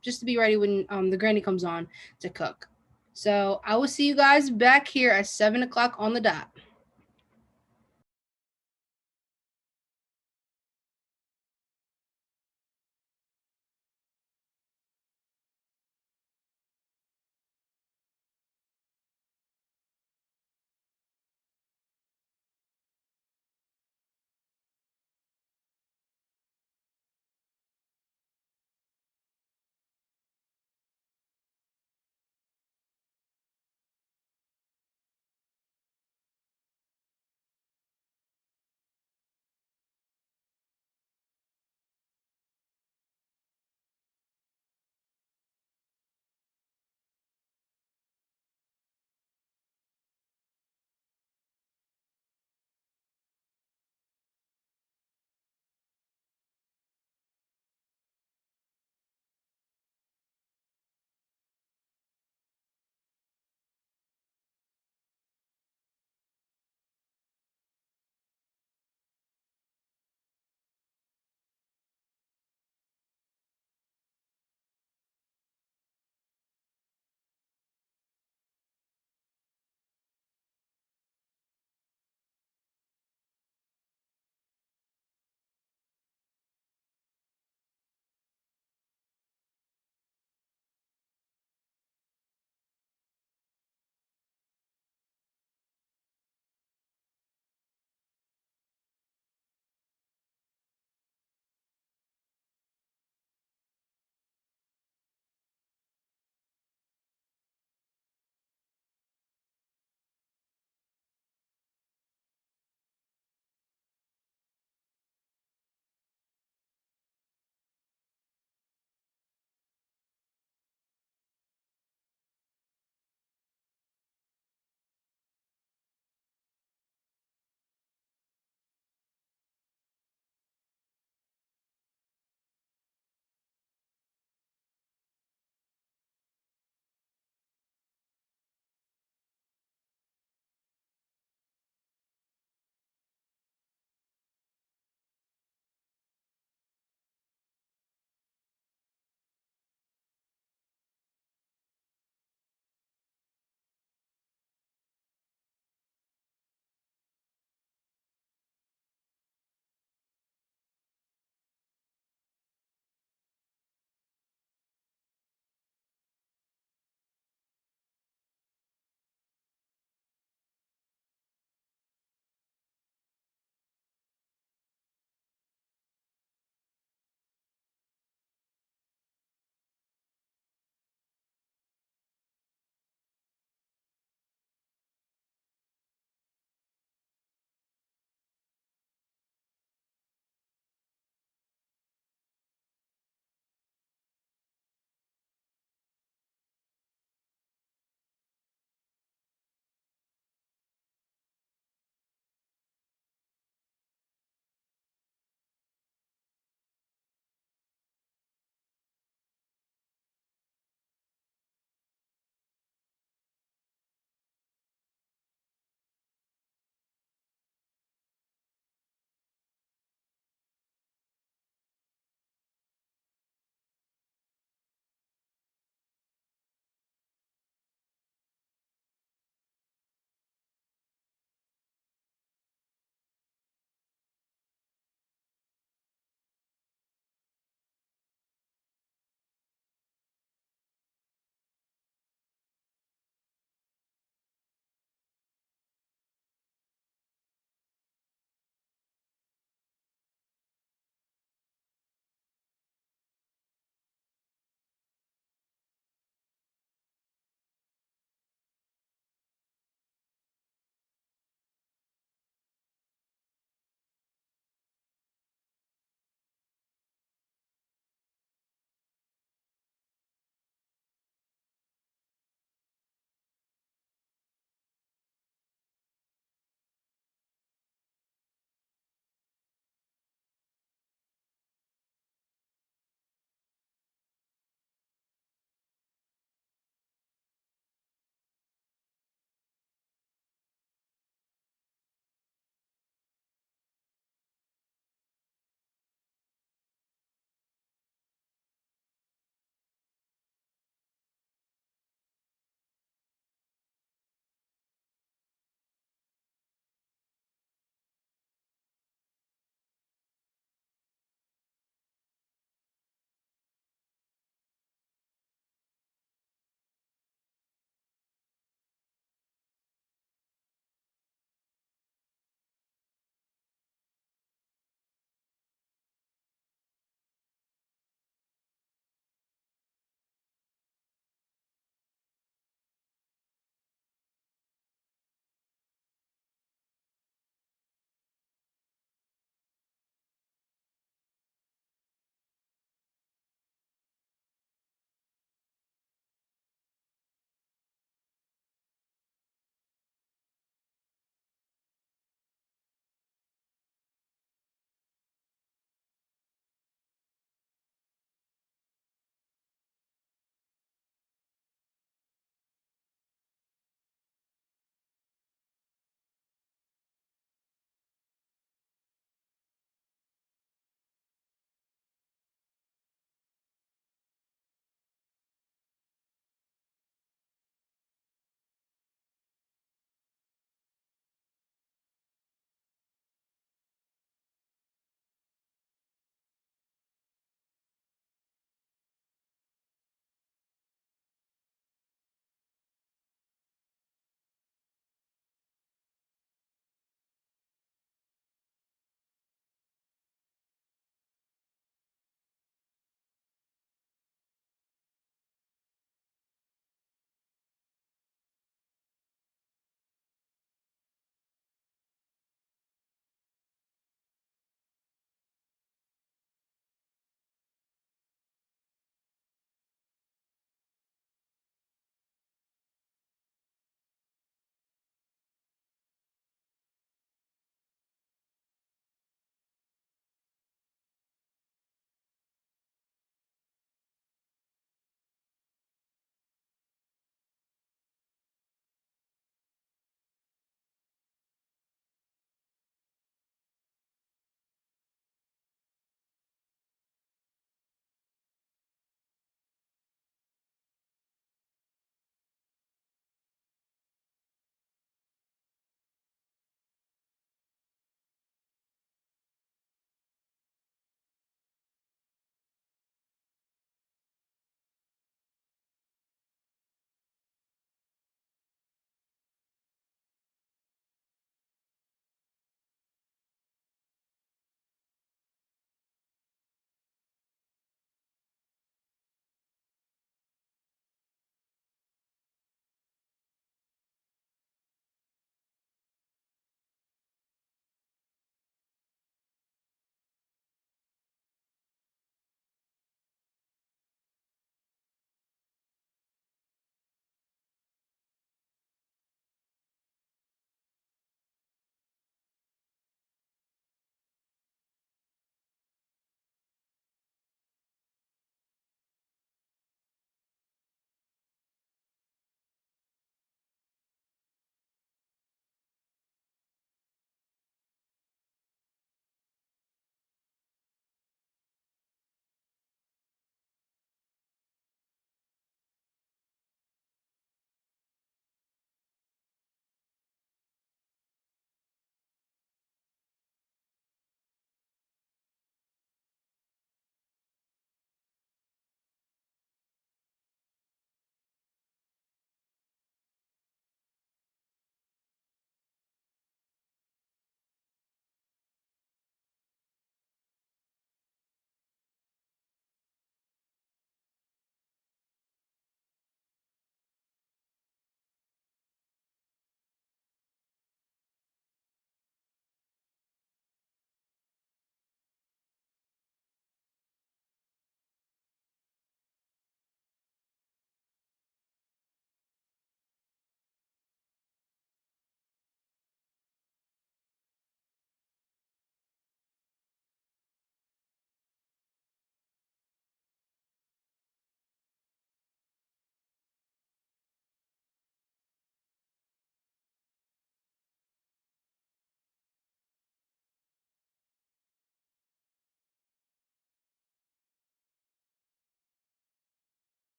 Just to be ready when the granny comes on to cook. So I will see you guys back here at 7:00 on the dot.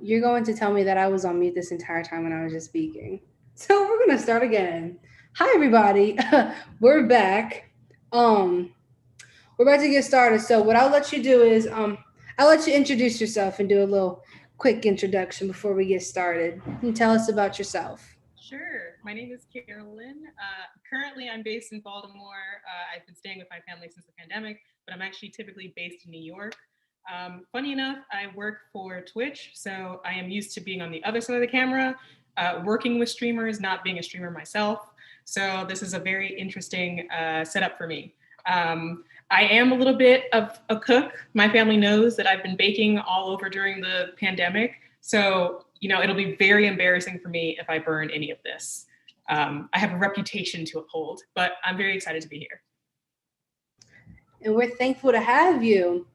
You're going to tell me that I was on mute this entire time when I was just speaking. So we're gonna start again. Hi everybody. We're back. We're about to get started. So what I'll let you do is I'll let you introduce yourself and do a little quick introduction before we get started. And tell us about yourself. Sure. My name is Carolyn. Currently, I'm based in Baltimore. I've been staying with my family since the pandemic, but I'm actually typically based in New York. Funny enough, I work for Twitch, so I am used to being on the other side of the camera, working with streamers, not being a streamer myself. So this is a very interesting setup for me. I am a little bit of a cook. My family knows that I've been baking all over during the pandemic. So, it'll be very embarrassing for me if I burn any of this. I have a reputation to uphold, but I'm very excited to be here. And we're thankful to have you.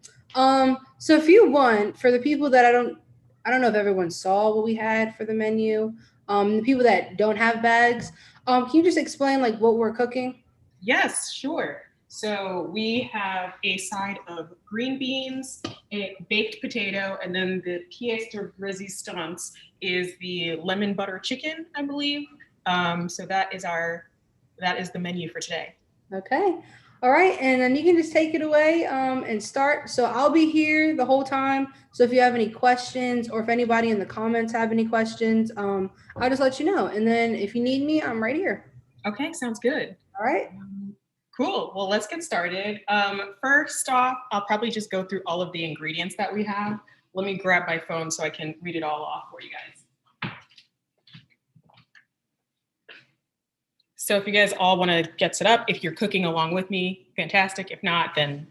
So if you want, for the people that I don't know if everyone saw what we had for the menu. The people that don't have bags, can you just explain like what we're cooking? Yes, sure. So we have a side of green beans, a baked potato, and then the pièce de résistance is the lemon butter chicken, I believe. So that is the menu for today. Okay. All right. And then you can just take it away and start. So I'll be here the whole time. So if you have any questions or if anybody in the comments have any questions, I'll just let you know. And then if you need me, I'm right here. Okay, sounds good. All right. Cool. Well, let's get started. First off, I'll probably just go through all of the ingredients that we have. Let me grab my phone so I can read it all off for you guys. So if you guys all want to get set up, if you're cooking along with me, fantastic. If not, then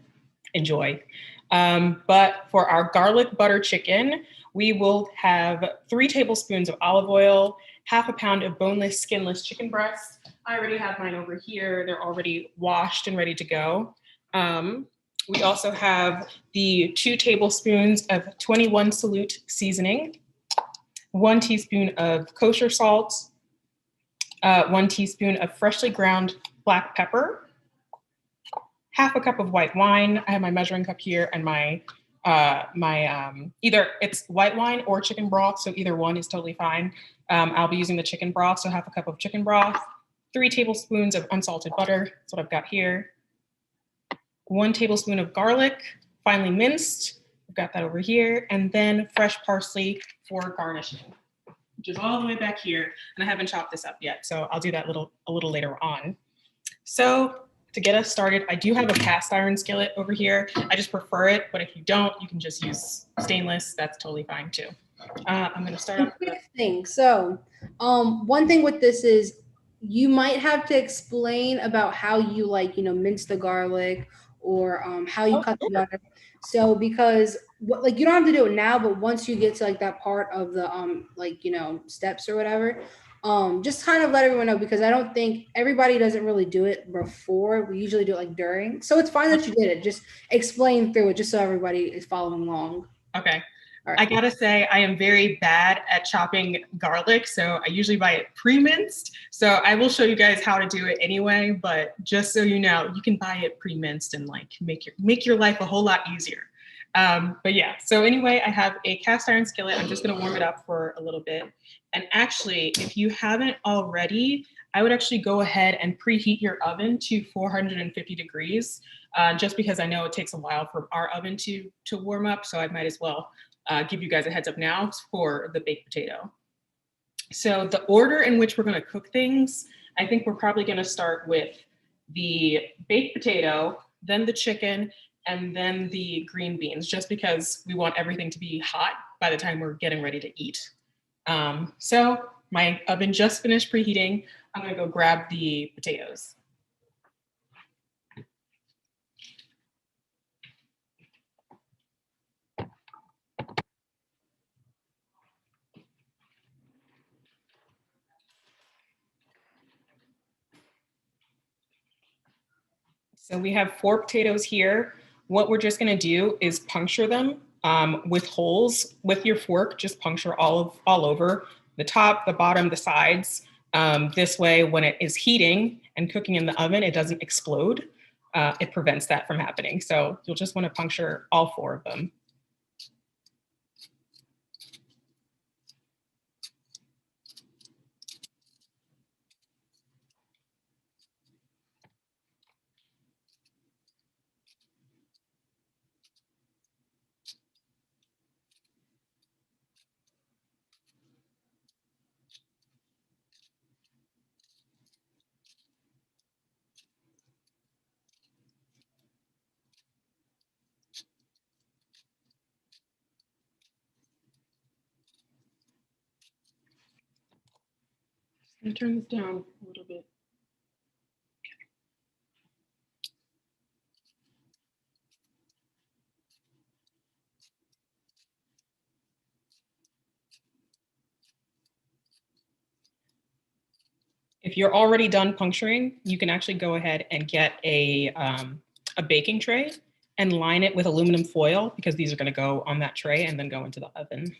enjoy. But for our garlic butter chicken, we will have 3 tablespoons of olive oil, half a pound of boneless, skinless chicken breasts. I already have mine over here. They're already washed and ready to go. We also have the 2 tablespoons of 21 Salute seasoning, 1 teaspoon of kosher salt, 1 teaspoon of freshly ground black pepper, half a cup of white wine. I have my measuring cup here and my either it's white wine or chicken broth, so either one is totally fine. I'll be using the chicken broth, so half a cup of chicken broth, 3 tablespoons of unsalted butter. That's what I've got here. 1 tablespoon of garlic, finely minced. I've got that over here. And then fresh parsley for garnishing, which is all the way back here. And I haven't chopped this up yet, so I'll do that a little later on. So to get us started, I do have a cast iron skillet over here. I just prefer it, but if you don't, you can just use stainless. That's totally fine too. I'm gonna start off. Quick thing. So one thing with this is you might have to explain about how you mince the garlic or how you cut the butter. So because you don't have to do it now, but once you get to that part of the steps or whatever, just kind of let everyone know, because I don't think everybody doesn't really do it before. We usually do it during. So it's fine that you did it. Just explain through it just so everybody is following along. Okay. Right. I gotta say, I am very bad at chopping garlic, so I usually buy it pre-minced. So I will show you guys how to do it anyway, but just so you know, you can buy it pre-minced and make your life a whole lot easier. But yeah, so anyway, I have a cast iron skillet. I'm just gonna warm it up for a little bit. And actually, if you haven't already, I would actually go ahead and preheat your oven to 450 degrees, just because I know it takes a while for our oven to warm up, so I might as well give you guys a heads up now for the baked potato. So the order in which we're going to cook things, I think we're probably going to start with the baked potato, then the chicken, and then the green beans, just because we want everything to be hot by the time we're getting ready to eat. So my oven just finished preheating. I'm going to go grab the potatoes. So we have 4 potatoes here. What we're just gonna do is puncture them with holes with your fork. Just puncture all over the top, the bottom, the sides. This way, when it is heating and cooking in the oven, it doesn't explode. It prevents that from happening. So you'll just wanna puncture all 4 of them. I'm gonna turn this down a little bit. If you're already done puncturing, you can actually go ahead and get a baking tray and line it with aluminum foil, because these are going to go on that tray and then go into the oven.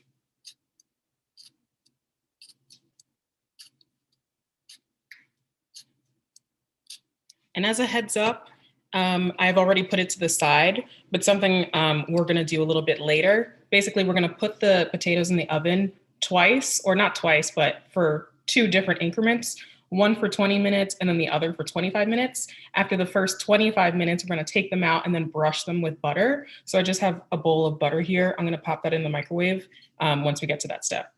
And as a heads up, I've already put it to the side, but something we're going to do a little bit later. Basically, we're going to put the potatoes in the oven twice, or not twice, but for 2 different increments. One for 20 minutes and then the other for 25 minutes. After the first 25 minutes, we're going to take them out and then brush them with butter. So I just have a bowl of butter here. I'm going to pop that in the microwave once we get to that step.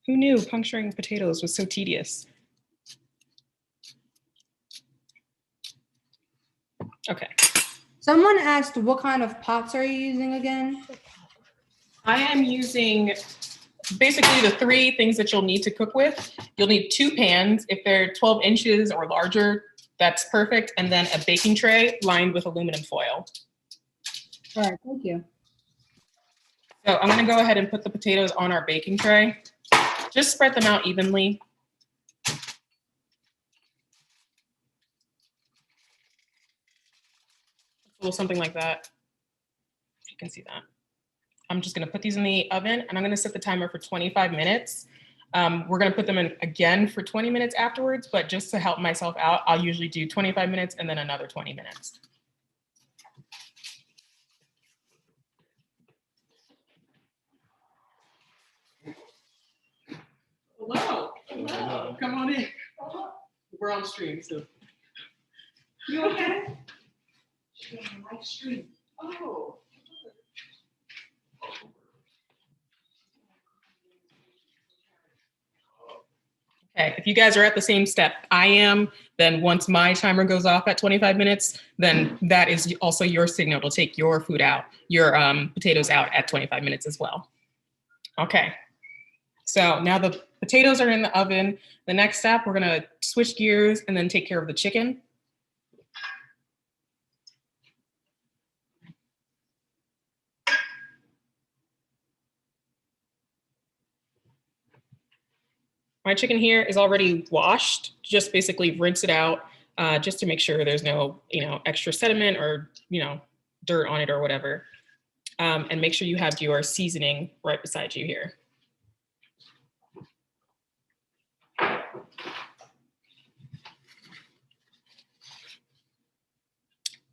Who knew puncturing potatoes was so tedious? Okay. Someone asked, what kind of pots are you using again? I am using basically the 3 things that you'll need to cook with. You'll need 2 pans. If they're 12 inches or larger, that's perfect. And then a baking tray lined with aluminum foil. All right, thank you. So I'm going to go ahead and put the potatoes on our baking tray. Just spread them out evenly. A little something like that. You can see that. I'm just going to put these in the oven and I'm going to set the timer for 25 minutes. We're going to put them in again for 20 minutes afterwards, but just to help myself out, I'll usually do 25 minutes and then another 20 minutes. Hello. Hello. Come on in. We're on stream, so. You okay? She's on live stream. Oh. Okay, if you guys are at the same step I am, then once my timer goes off at 25 minutes, then that is also your signal to take your food out, your potatoes out at 25 minutes as well. Okay, so now the potatoes are in the oven. The next step, we're gonna switch gears and then take care of the chicken. My chicken here is already washed. Just basically rinse it out just to make sure there's no, extra sediment or, dirt on it or whatever. And make sure you have your seasoning right beside you here.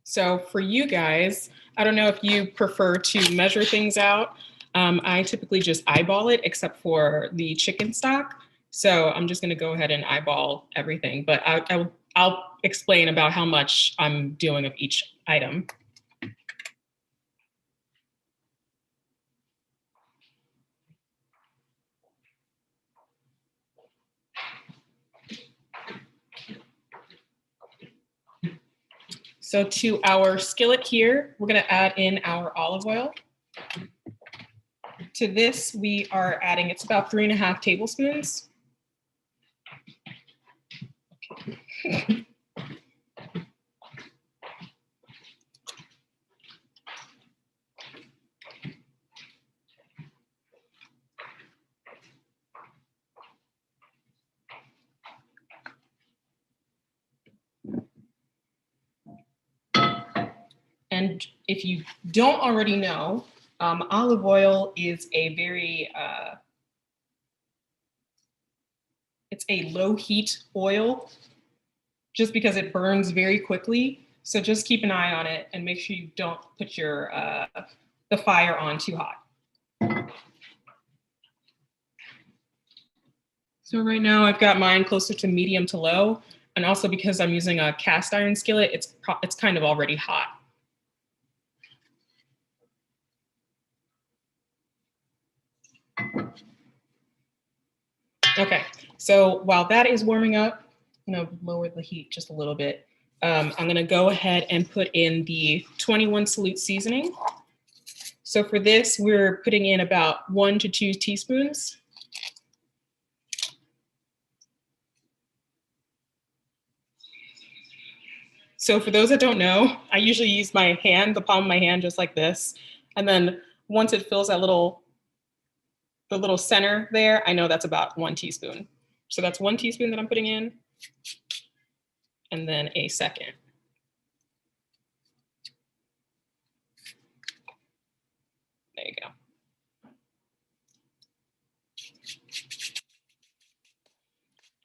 So for you guys, I don't know if you prefer to measure things out. I typically just eyeball it, except for the chicken stock. So I'm just gonna go ahead and eyeball everything, but I'll explain about how much I'm doing of each item. So to our skillet here, we're gonna add in our olive oil. To this, we are adding, it's about 3.5 tablespoons. And if you don't already know, olive oil is a very, it's a low heat oil just because it burns very quickly. So just keep an eye on it and make sure you don't put your, the fire on too hot. So right now I've got mine closer to medium to low. And also because I'm using a cast iron skillet, it's kind of already hot. Okay, so while that is warming up, I'm gonna lower the heat just a little bit. I'm gonna go ahead and put in the 21 Salute seasoning. So for this, we're putting in about 1 to 2 teaspoons. So for those that don't know, I usually use my hand, the palm of my hand, just like this. And then once it fills that the little center there, I know that's about 1 teaspoon. So that's 1 teaspoon that I'm putting in, and then a second. There you go.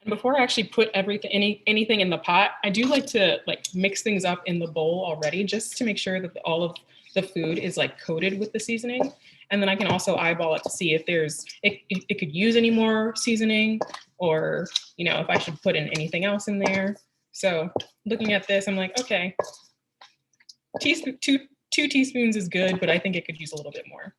And before I actually put anything in the pot, I do like to mix things up in the bowl already, just to make sure that all of the food is coated with the seasoning. And then I can also eyeball it to see if it could use any more seasoning, or if I should put in anything else in there. So looking at this, I'm like, okay, two teaspoons is good, but I think it could use a little bit more.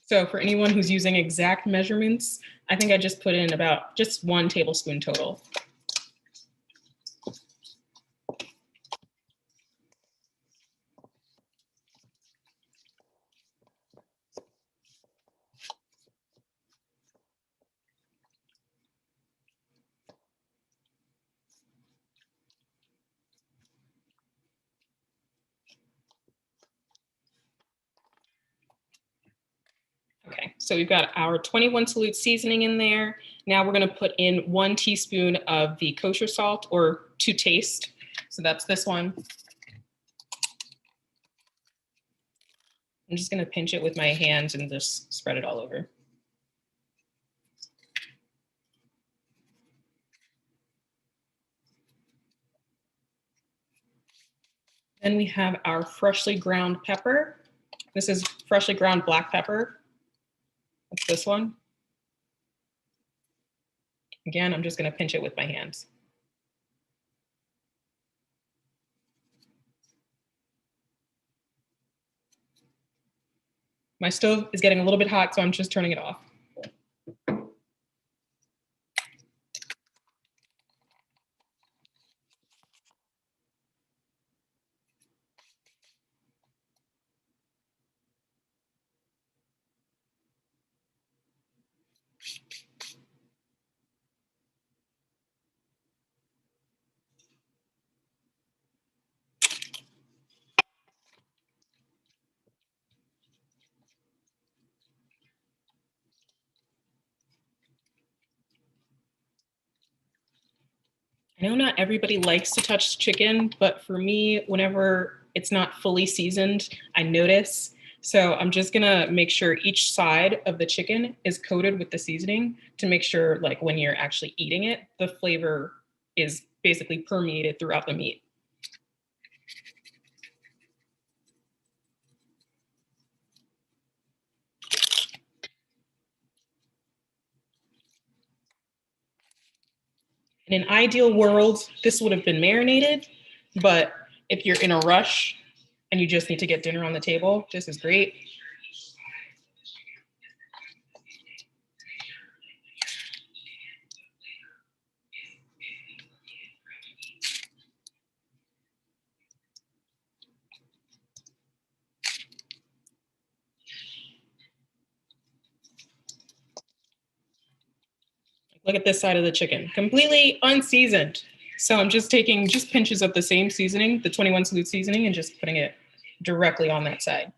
So for anyone who's using exact measurements, I think I just put in about just 1 tablespoon total. Okay, so we've got our 21 Salute seasoning in there. Now we're gonna put in 1 teaspoon of the kosher salt, or to taste. So that's this one. I'm just gonna pinch it with my hands and just spread it all over. Then we have our freshly ground pepper. This is freshly ground black pepper. That's this one. Again, I'm just gonna pinch it with my hands. My stove is getting a little bit hot, so I'm just turning it off. I know not everybody likes to touch chicken, but for me, whenever it's not fully seasoned, I notice. So I'm just gonna make sure each side of the chicken is coated with the seasoning to make sure when you're actually eating it, the flavor is basically permeated throughout the meat. In an ideal world, this would have been marinated, but if you're in a rush and you just need to get dinner on the table, this is great. Look at this side of the chicken, completely unseasoned. So I'm just taking pinches of the same seasoning, the 21 Salute seasoning, and just putting it directly on that side.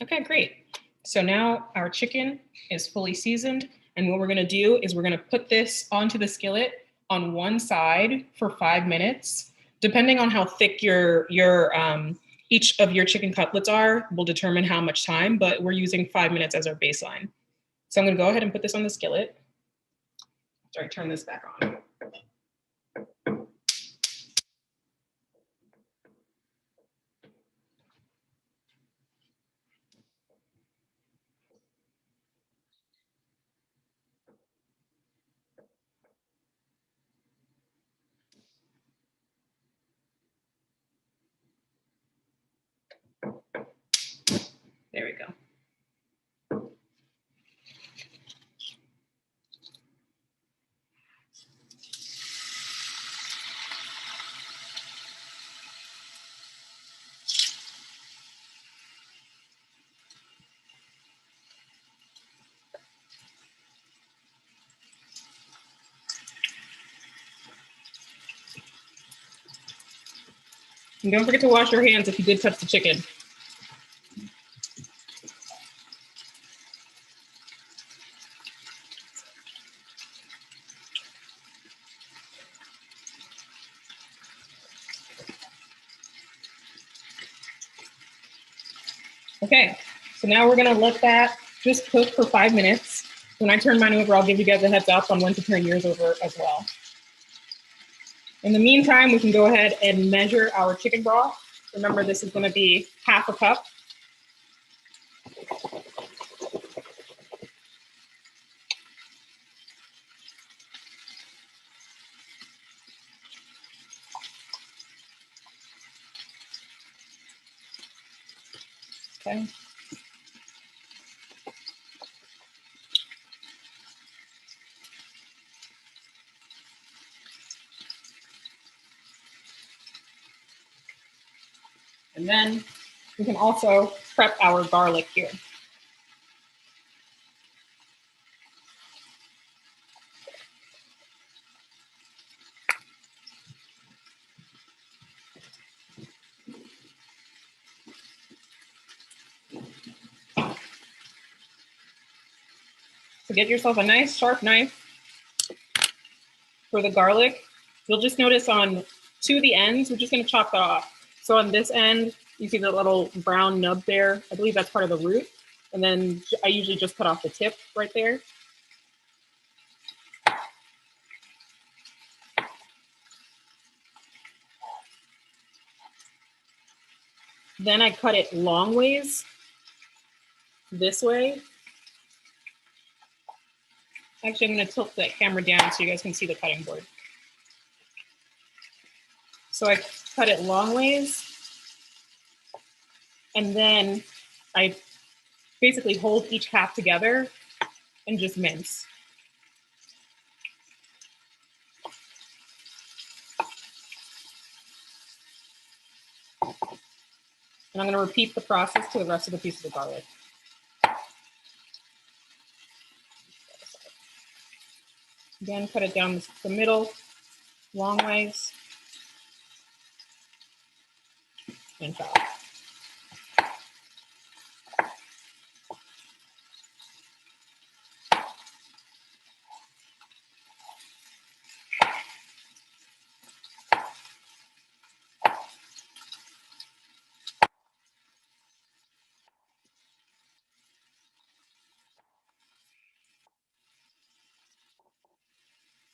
Okay, great. So now our chicken is fully seasoned. And what we're gonna do is we're gonna put this onto the skillet on one side for 5 minutes. Depending on how thick each of your chicken cutlets are will determine how much time, but we're using 5 minutes as our baseline. So I'm gonna go ahead and put this on the skillet. Sorry, turn this back on. There we go. And don't forget to wash your hands if you did touch the chicken. Okay, so now we're gonna let that just cook for 5 minutes. When I turn mine over, I'll give you guys a heads up on when to turn yours over as well. In the meantime, we can go ahead and measure our chicken broth. Remember, this is gonna be half a cup. Okay. And then we can also prep our garlic here. So get yourself a nice sharp knife for the garlic. You'll just notice on to the ends, we're just gonna chop that off. So on this end, you see the little brown nub there. I believe that's part of the root. And then I usually just cut off the tip right there. Then I cut it long ways, this way. Actually, I'm gonna tilt the camera down so you guys can see the cutting board. So I cut it long ways, and then I basically hold each half together and just mince. And I'm gonna repeat the process to the rest of the piece of the garlic. Again, cut it down the middle, long ways, and chop.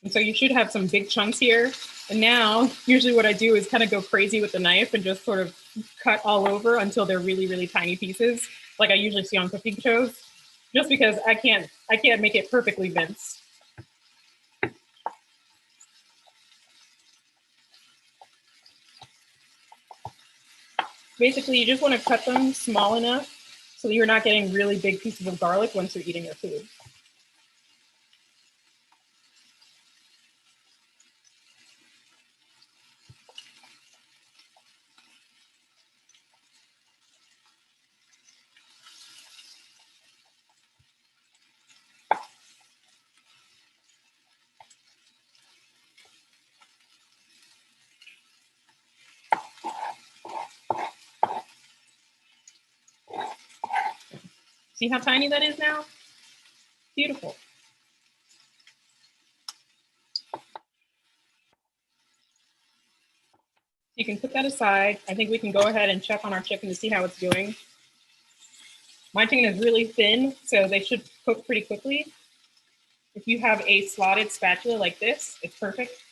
And so you should have some big chunks here. And now, usually what I do is kind of go crazy with the knife and just sort of cut all over until they're really, really tiny pieces, like I usually see on cooking shows, just because I can't make it perfectly minced. Basically, you just want to cut them small enough so that you're not getting really big pieces of garlic once you're eating your food. See how tiny that is now? Beautiful. You can put that aside. I think we can go ahead and check on our chicken to see how it's doing. My chicken is really thin, so they should cook pretty quickly. If you have a slotted spatula like this, it's perfect.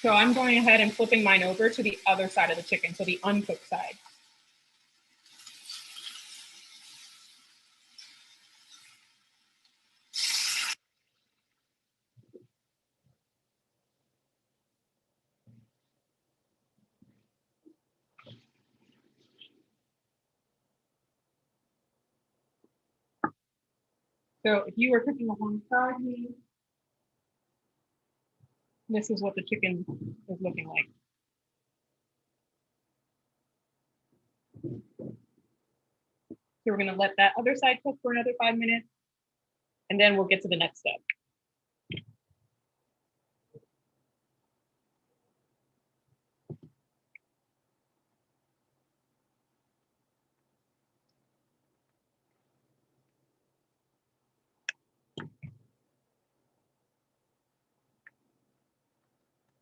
So I'm going ahead and flipping mine over to the other side of the chicken, so the uncooked side. So if you were cooking alongside me, this is what the chicken is looking like. So we're gonna let that other side cook for another 5 minutes, and then we'll get to the next step.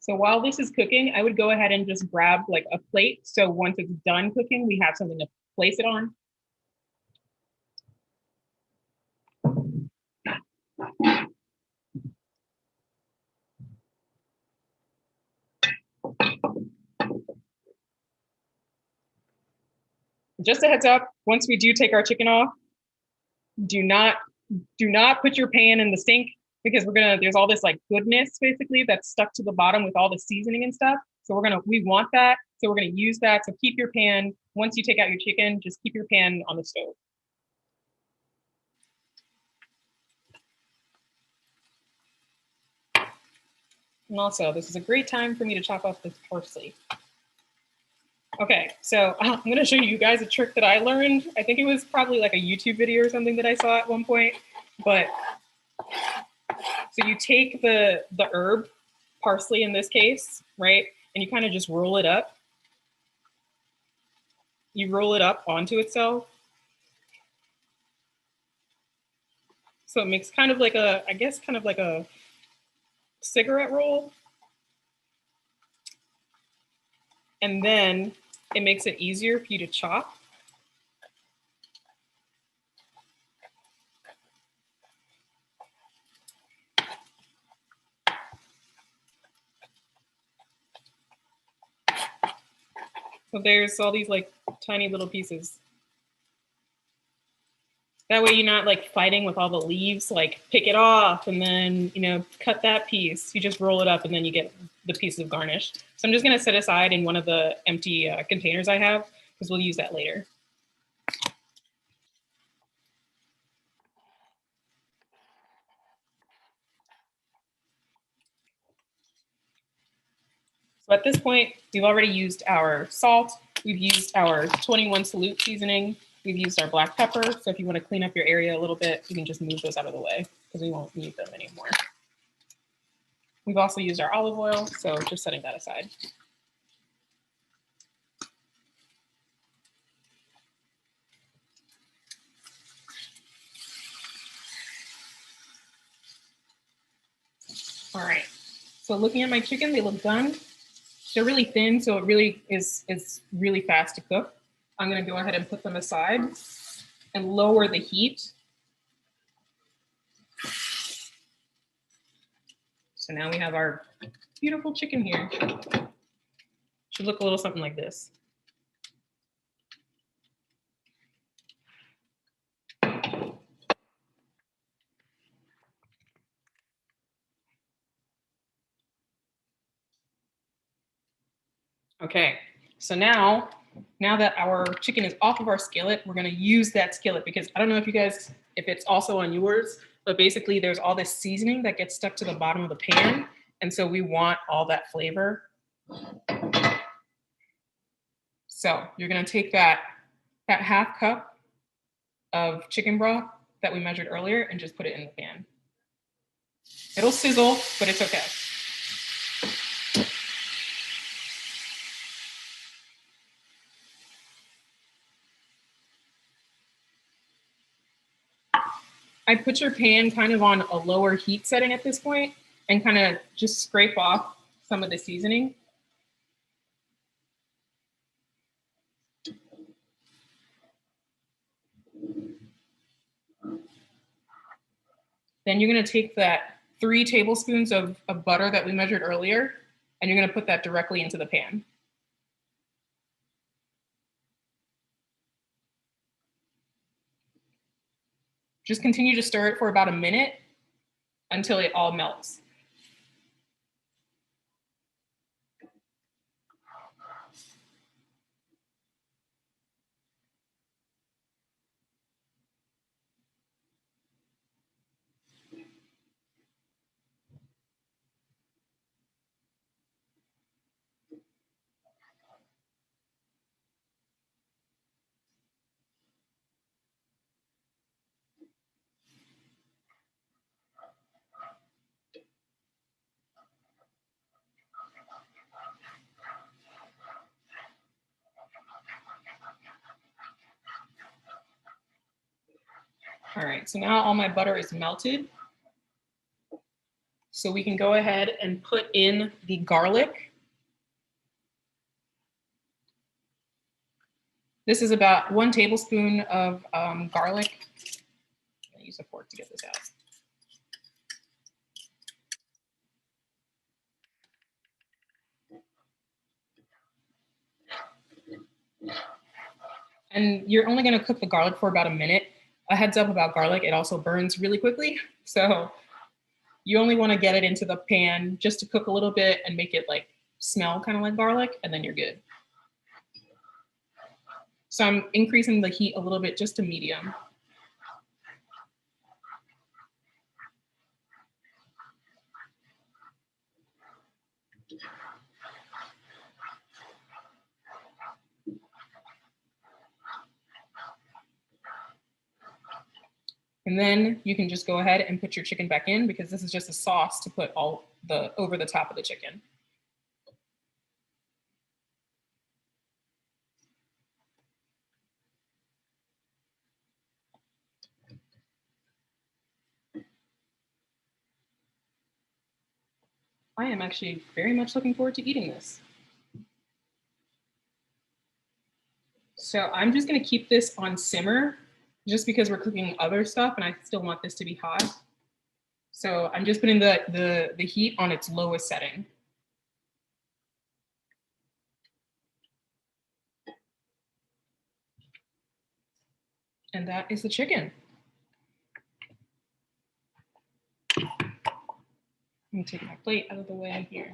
So while this is cooking, I would go ahead and just grab like a plate. So once it's done cooking, we have something to place it on. Just a heads up, once we do take our chicken off, do not put your pan in the sink, because there's all this like goodness basically that's stuck to the bottom with all the seasoning and stuff. So we want that. So we're gonna use that. So keep your pan, once you take out your chicken, just keep your pan on the stove. And also, this is a great time for me to chop up this parsley. Okay, so I'm gonna show you guys a trick that I learned. I think it was probably like a YouTube video or something that I saw at one point, but so you take the herb, parsley in this case, right? And you kind of just roll it up. You roll it up onto itself. So it makes kind of like I guess kind of like a cigarette roll. And then it makes it easier for you to chop. So there's all these like tiny little pieces. That way you're not like fighting with all the leaves, like pick it off and then, cut that piece. You just roll it up and then you get the piece of garnish. So I'm just gonna set aside in one of the empty containers I have, because we'll use that later. So at this point, we've already used our salt, we've used our 21 Salute seasoning, we've used our black pepper. So if you want to clean up your area a little bit, you can just move those out of the way because we won't need them anymore. We've also used our olive oil, so just setting that aside. All right, so looking at my chicken, they look done. They're really thin, so it really is really fast to cook. I'm gonna go ahead and put them aside and lower the heat. So now we have our beautiful chicken here. Should look a little something like this. Okay, so now that our chicken is off of our skillet, we're gonna use that skillet, because I don't know if it's also on yours, but basically there's all this seasoning that gets stuck to the bottom of the pan. And so we want all that flavor. So you're gonna take that half cup of chicken broth that we measured earlier and just put it in the pan. It'll sizzle, but it's okay. I'd put your pan kind of on a lower heat setting at this point and kind of just scrape off some of the seasoning. Then you're gonna take that 3 tablespoons of butter that we measured earlier, and you're gonna put that directly into the pan. Just continue to stir it for about a minute until it all melts. All right, so now all my butter is melted. So we can go ahead and put in the garlic. This is about 1 tablespoon of garlic. I'll use a fork to get this out. And you're only going to cook the garlic for about a minute. A heads up about garlic, it also burns really quickly. So you only want to get it into the pan just to cook a little bit and make it like smell kind of like garlic, and then you're good. So I'm increasing the heat a little bit just to medium. And then you can just go ahead and put your chicken back in, because this is just a sauce to put over the top of the chicken. I am actually very much looking forward to eating this. So I'm just gonna keep this on simmer just because we're cooking other stuff and I still want this to be hot. So I'm just putting the heat on its lowest setting. And that is the chicken. Let me take my plate out of the way here.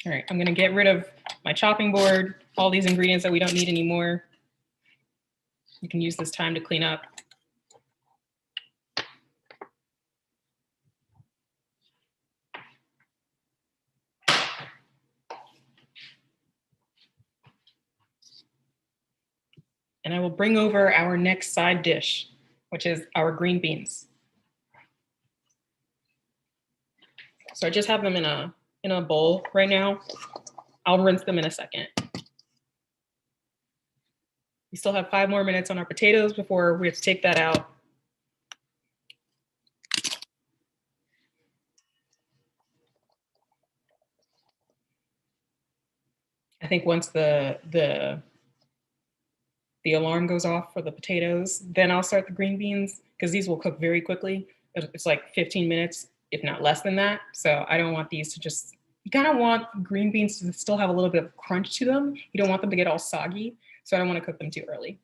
All right, I'm gonna get rid of my chopping board, all these ingredients that we don't need anymore. You can use this time to clean up. And I will bring over our next side dish, which is our green beans. So I just have them in a bowl right now. I'll rinse them in a second. We still have 5 more minutes on our potatoes before we have to take that out. I think once the alarm goes off for the potatoes, then I'll start the green beans, because these will cook very quickly. It's like 15 minutes, if not less than that. So I don't want these to just, you kind of want green beans to still have a little bit of crunch to them. You don't want them to get all soggy. So I don't want to cook them too early.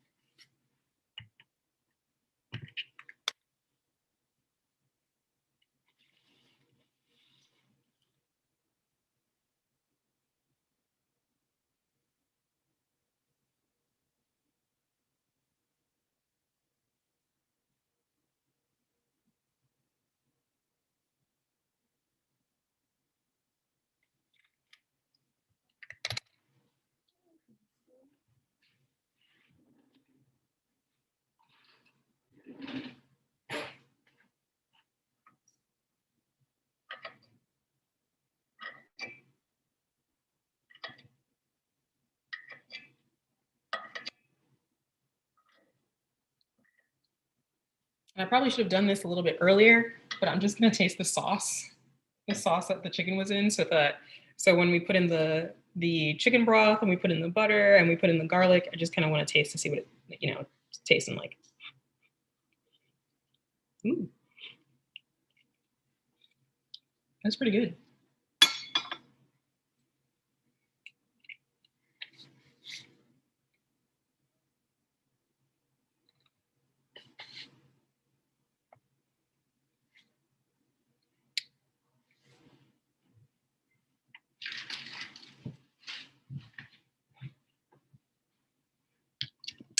And I probably should have done this a little bit earlier, but I'm just gonna taste the sauce that the chicken was in, so when we put in the chicken broth and we put in the butter and we put in the garlic, I just kind of want to taste to see what it's tasting like. Ooh. That's pretty good.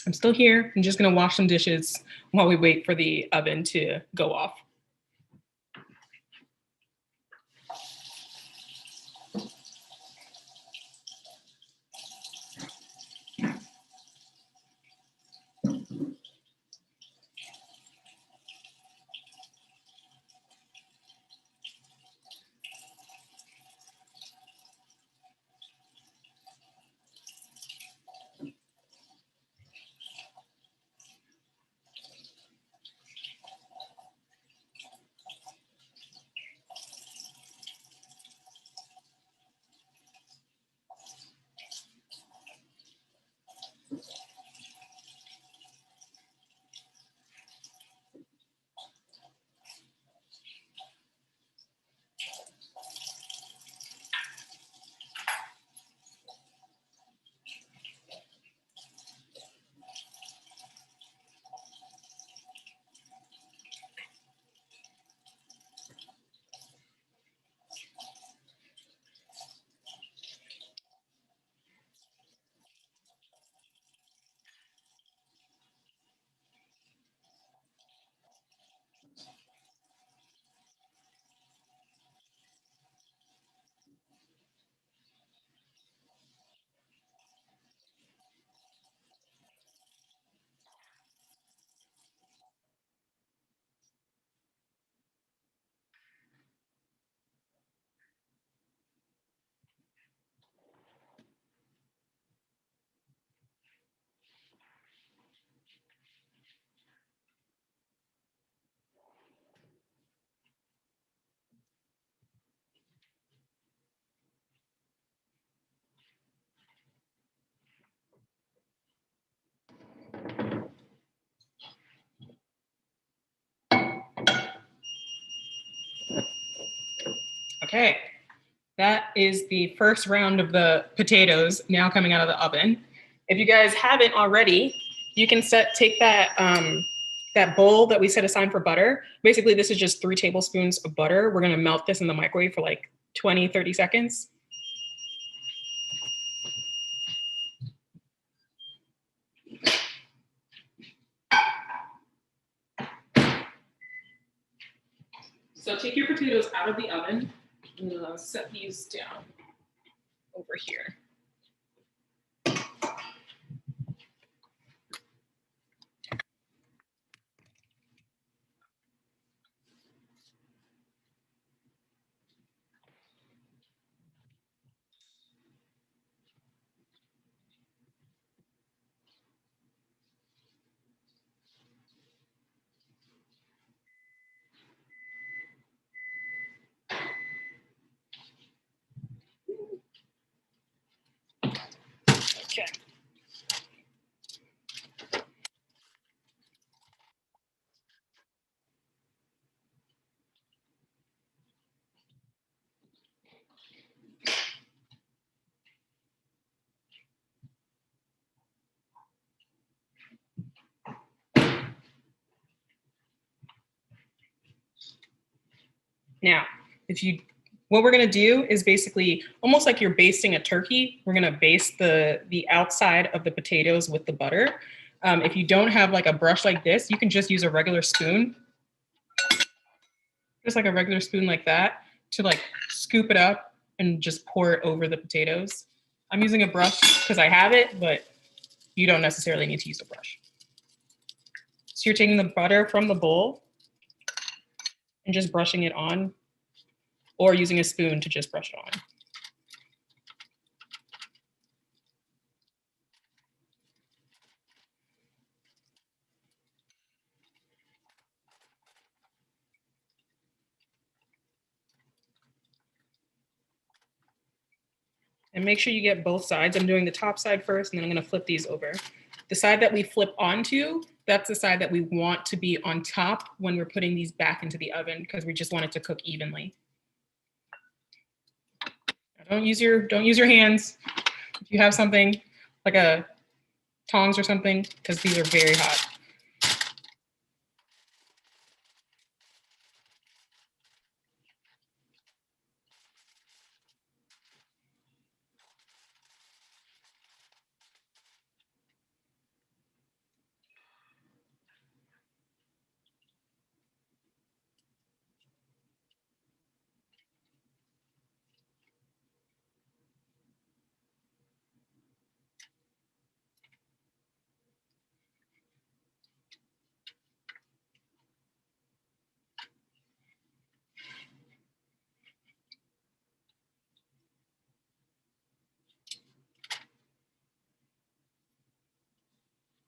I'm still here. I'm just gonna wash some dishes while we wait for the oven to go off. Okay, that is the first round of the potatoes now coming out of the oven. If you guys haven't already, you can take that that bowl that we set aside for butter. Basically, this is just 3 tablespoons of butter. We're gonna melt this in the microwave for like 20, 30 seconds. So take your potatoes out of the oven. And set these down over here. Okay. Now, what we're gonna do is basically almost like you're basting a turkey. We're gonna baste the outside of the potatoes with the butter. If you don't have like a brush like this, you can just use a regular spoon, just like a regular spoon like that, to like scoop it up and just pour it over the potatoes. I'm using a brush because I have it, but you don't necessarily need to use a brush. So you're taking the butter from the bowl and just brushing it on, or using a spoon to just brush it on. And make sure you get both sides. I'm doing the top side first, and then I'm gonna flip these over. The side that we flip onto, that's the side that we want to be on top when we're putting these back into the oven, because we just want it to cook evenly. Now, don't use your hands. If you have something like a tongs or something, because these are very hot.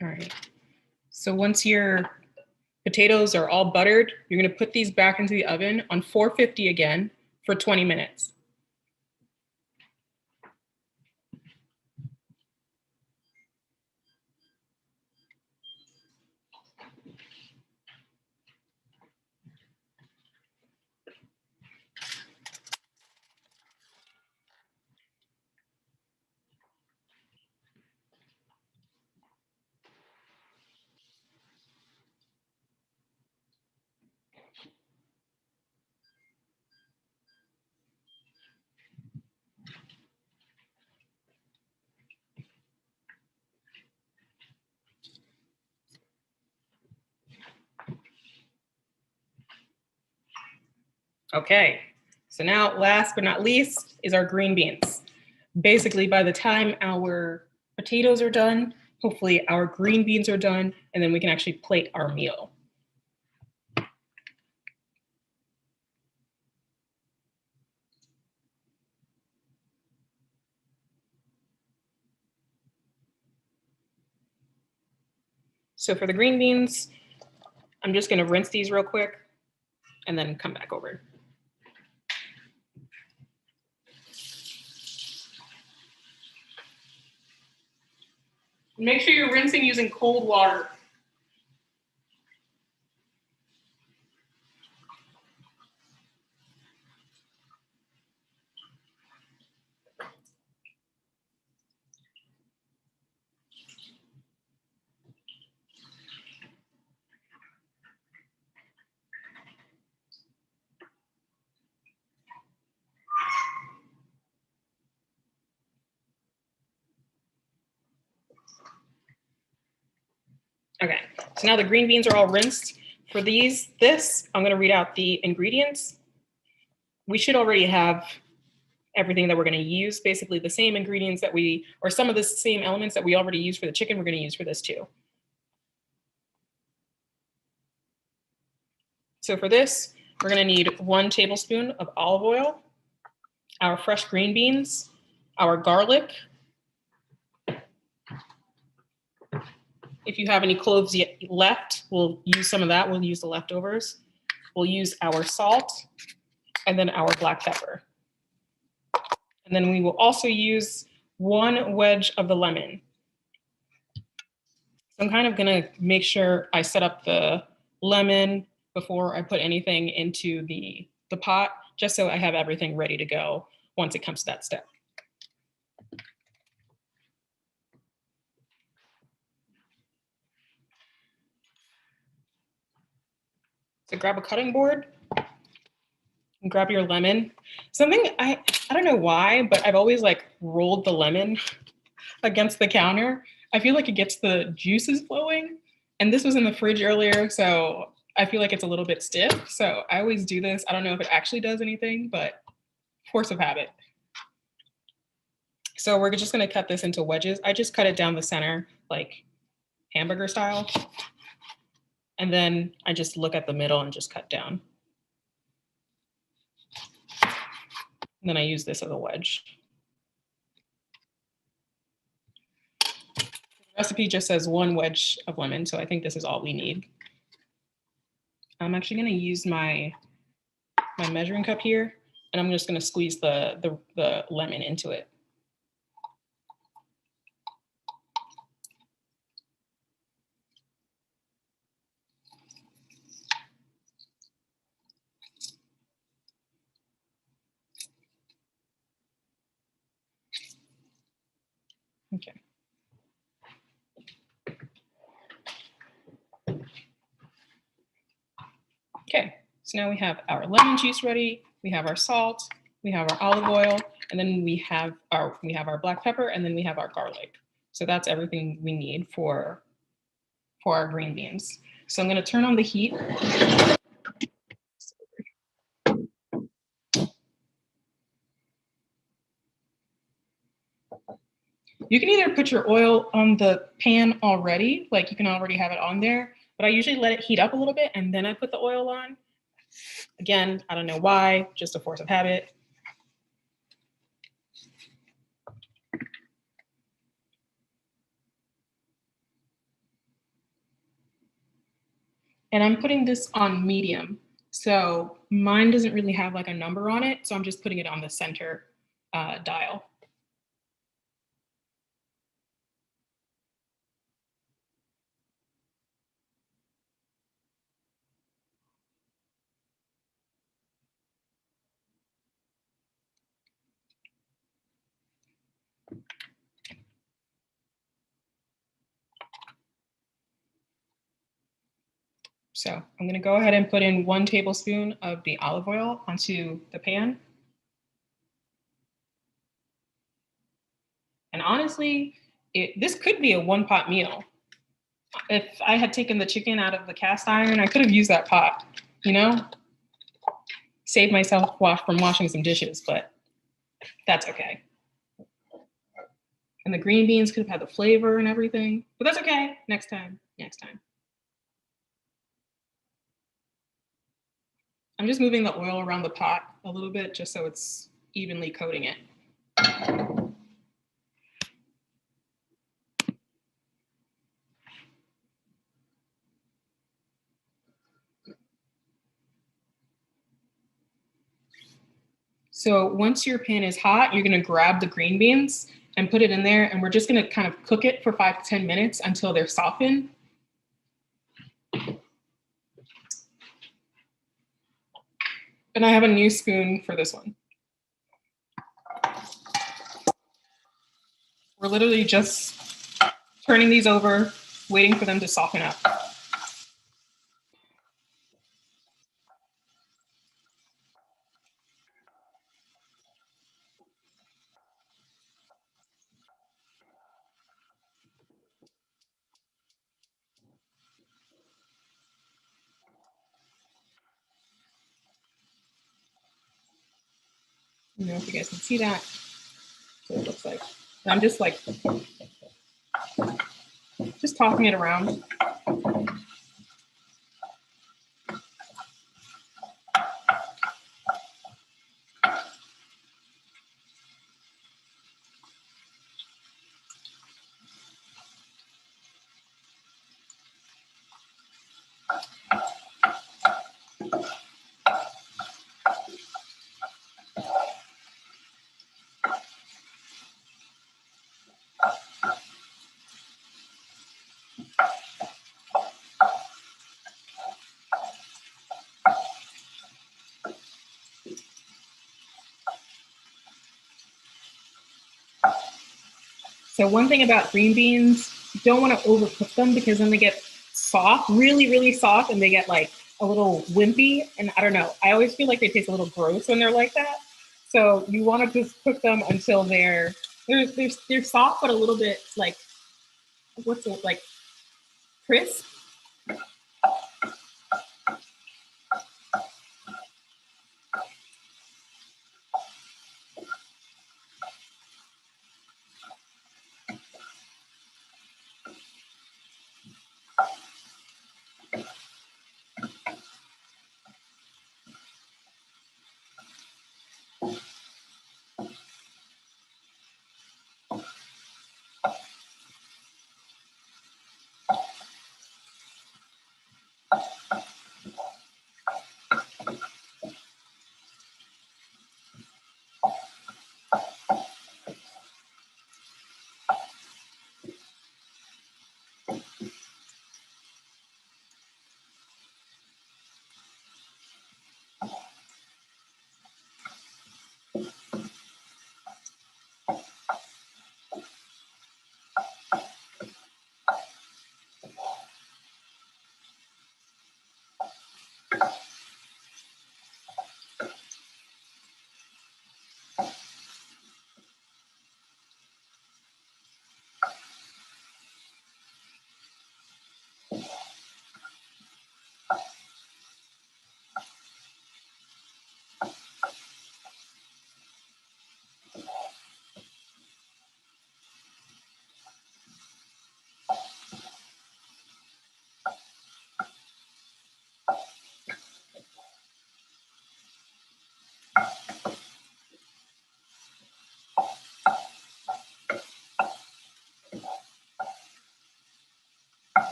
All right, so once your potatoes are all buttered, you're gonna put these back into the oven on 450 again for 20 minutes. Okay, so now last but not least is our green beans. Basically, by the time our potatoes are done, hopefully our green beans are done, and then we can actually plate our meal. So for the green beans, I'm just gonna rinse these real quick and then come back over. Make sure you're rinsing using cold water. Okay, so now the green beans are all rinsed. For this, I'm gonna read out the ingredients. We should already have everything that we're gonna use, basically the same ingredients that or some of the same elements that we already use for the chicken, we're gonna use for this too. So for this, we're gonna need 1 tablespoon of olive oil, our fresh green beans, our garlic. If you have any cloves left, we'll use some of that. We'll use the leftovers. We'll use our salt and then our black pepper. And then we will also use 1 wedge of the lemon. So I'm kind of gonna make sure I set up the lemon before I put anything into the pot, just so I have everything ready to go once it comes to that step. So grab a cutting board and grab your lemon. Something I don't know why, but I've always like rolled the lemon against the counter. I feel like it gets the juices flowing. And this was in the fridge earlier, so I feel like it's a little bit stiff. So I always do this. I don't know if it actually does anything, but force of habit. So we're just gonna cut this into wedges. I just cut it down the center, like hamburger style. And then I just look at the middle and just cut down. And then I use this as a wedge. The recipe just says 1 wedge of lemon, so I think this is all we need. I'm actually gonna use my measuring cup here, and I'm just gonna squeeze the lemon into it. Okay. Okay, so now we have our lemon juice ready, we have our salt, we have our olive oil, and then we have our black pepper, and then we have our garlic. So that's everything we need for our green beans. So I'm gonna turn on the heat. You can either put your oil on the pan already, like you can already have it on there, but I usually let it heat up a little bit and then I put the oil on. Again, I don't know why, just a force of habit. And I'm putting this on medium. So mine doesn't really have like a number on it. So I'm just putting it on the center dial. So I'm gonna go ahead and put in 1 tablespoon of the olive oil onto the pan. And honestly, this could be a 1-pot meal. If I had taken the chicken out of the cast iron, I could have used that pot, you know? Save myself from washing some dishes, but that's okay. And the green beans could have had the flavor and everything, but that's okay. Next time, next time. I'm just moving the oil around the pot a little bit just so it's evenly coating it. So once your pan is hot, you're gonna grab the green beans and put it in there, and we're just gonna kind of cook it for 5 to 10 minutes until they're softened. And I have a new spoon for this one. We're literally just turning these over, waiting for them to soften up. I don't know if you guys can see that. So it looks like. And I'm just like, just tossing it around. So one thing about green beans, you don't want to overcook them because then they get soft, really, really soft, and they get like a little wimpy. And I don't know, I always feel like they taste a little gross when they're like that. So you want to just cook them until they're soft, but a little bit like, what's it, like crisp.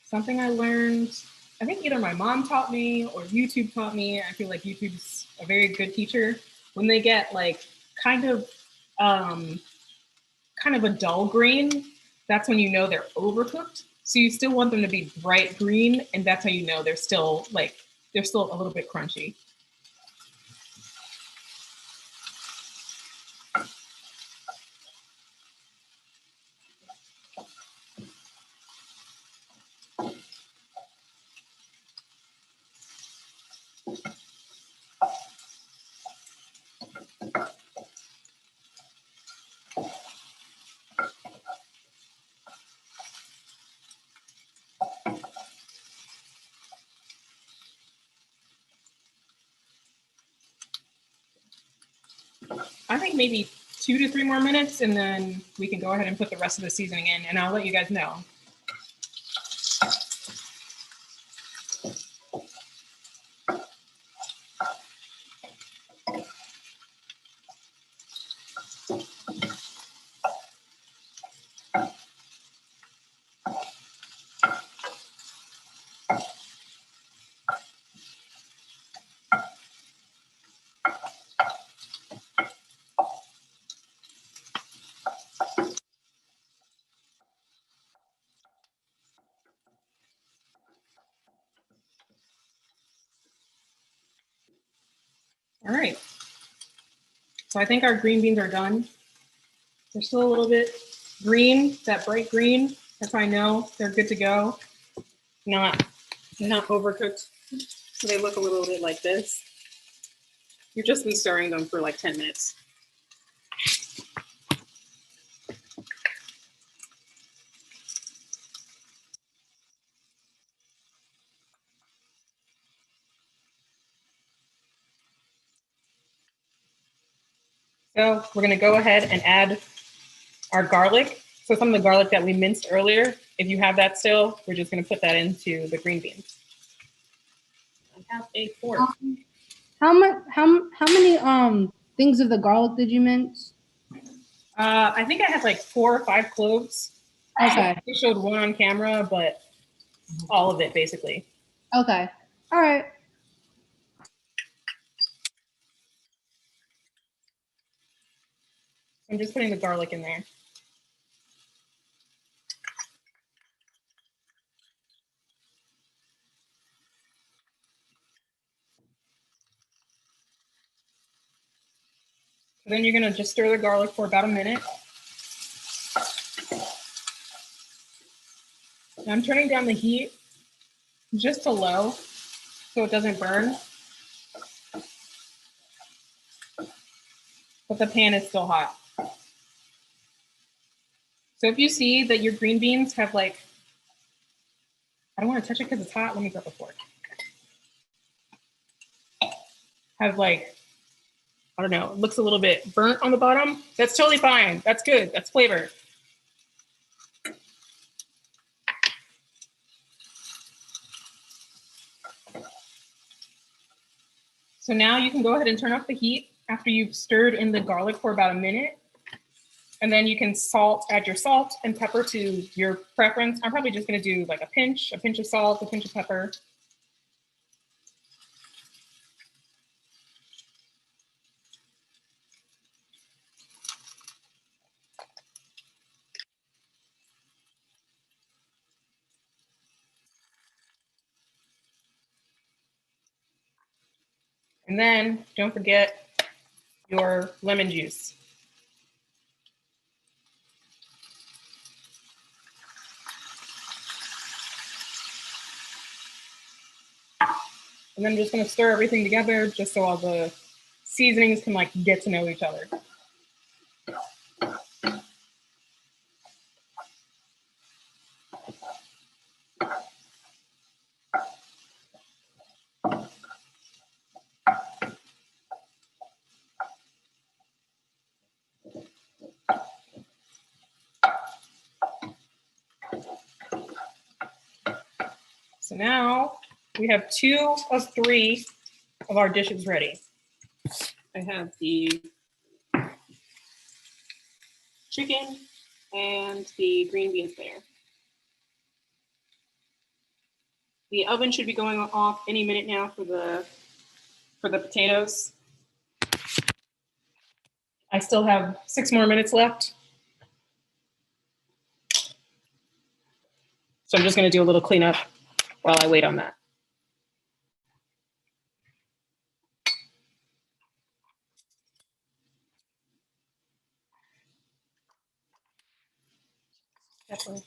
Something I learned, I think either my mom taught me or YouTube taught me. I feel like YouTube's a very good teacher. When they get like kind of um, kind of a dull green, that's when you know they're overcooked. So you still want them to be bright green, and that's how you know they're still a little bit crunchy. I think maybe 2 to 3 more minutes, and then we can go ahead and put the rest of the seasoning in, and I'll let you guys know. All right. So I think our green beans are done. They're still a little bit green, that bright green. That's how I know they're good to go. Not not overcooked. So they look a little bit like this. You've just been stirring them for like 10 minutes. So we're gonna go ahead and add our garlic. So some of the garlic that we minced earlier, if you have that still, we're just gonna put that into the green beans. I have a fork. How many things of the garlic did you mince? I think I had like 4 or 5 cloves. Okay. We showed one on camera, but all of it basically. Okay. All right. I'm just putting the garlic in there. Then you're gonna just stir the garlic for about a minute. Now I'm turning down the heat just to low so it doesn't burn. But the pan is still hot. So if you see that your green beans have like, I don't want to touch it because it's hot. Let me grab a fork. Have like, I don't know, it looks a little bit burnt on the bottom. That's totally fine. That's good. That's flavor. So now you can go ahead and turn off the heat after you've stirred in the garlic for about a minute. And then you can add your salt and pepper to your preference. I'm probably just gonna do like a pinch of salt, a pinch of pepper. And then don't forget your lemon juice. And then I'm just gonna stir everything together just so all the seasonings can like get to know each other. So now we have 2 of 3 of our dishes ready. I have the chicken and the green beans there. The oven should be going off any minute now for the potatoes. I still have 6 more minutes left. So I'm just gonna do a little cleanup while I wait on that. Definitely.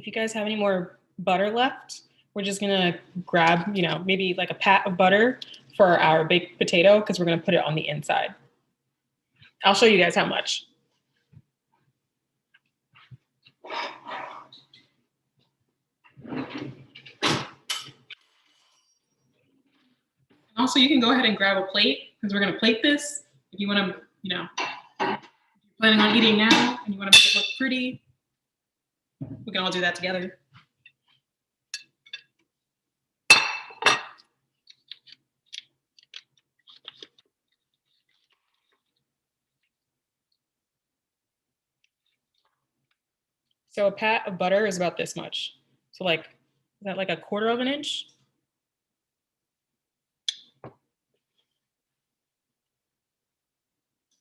if you guys have any more butter left, we're just gonna grab, maybe like a pat of butter for our baked potato because we're gonna put it on the inside. I'll show you guys how much. Also, you can go ahead and grab a plate because we're gonna plate this. If you wanna, if you're planning on eating now and you wanna make it look pretty, we can all do that together. So a pat of butter is about this much. So like, is that like a quarter of an inch?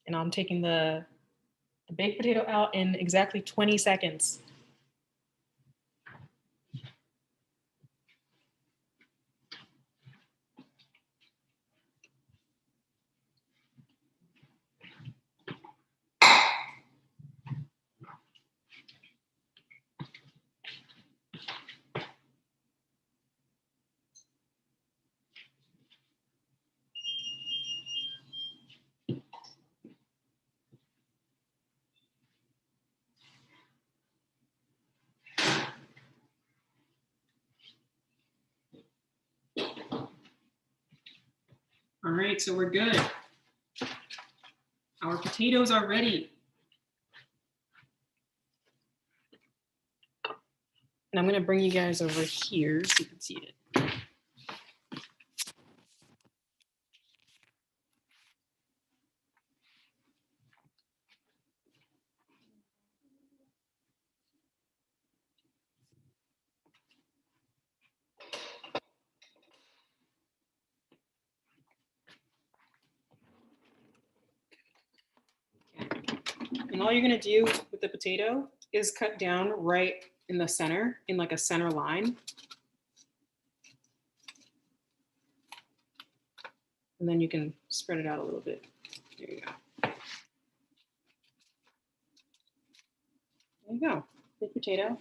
And I'm taking the baked potato out in exactly 20 seconds. All right, so we're good. Our potatoes are ready. And I'm gonna bring you guys over here so you can see it. And all you're gonna do with the potato is cut down right in the center, in like a center line. And then you can spread it out a little bit. There you go. There you go, big potato.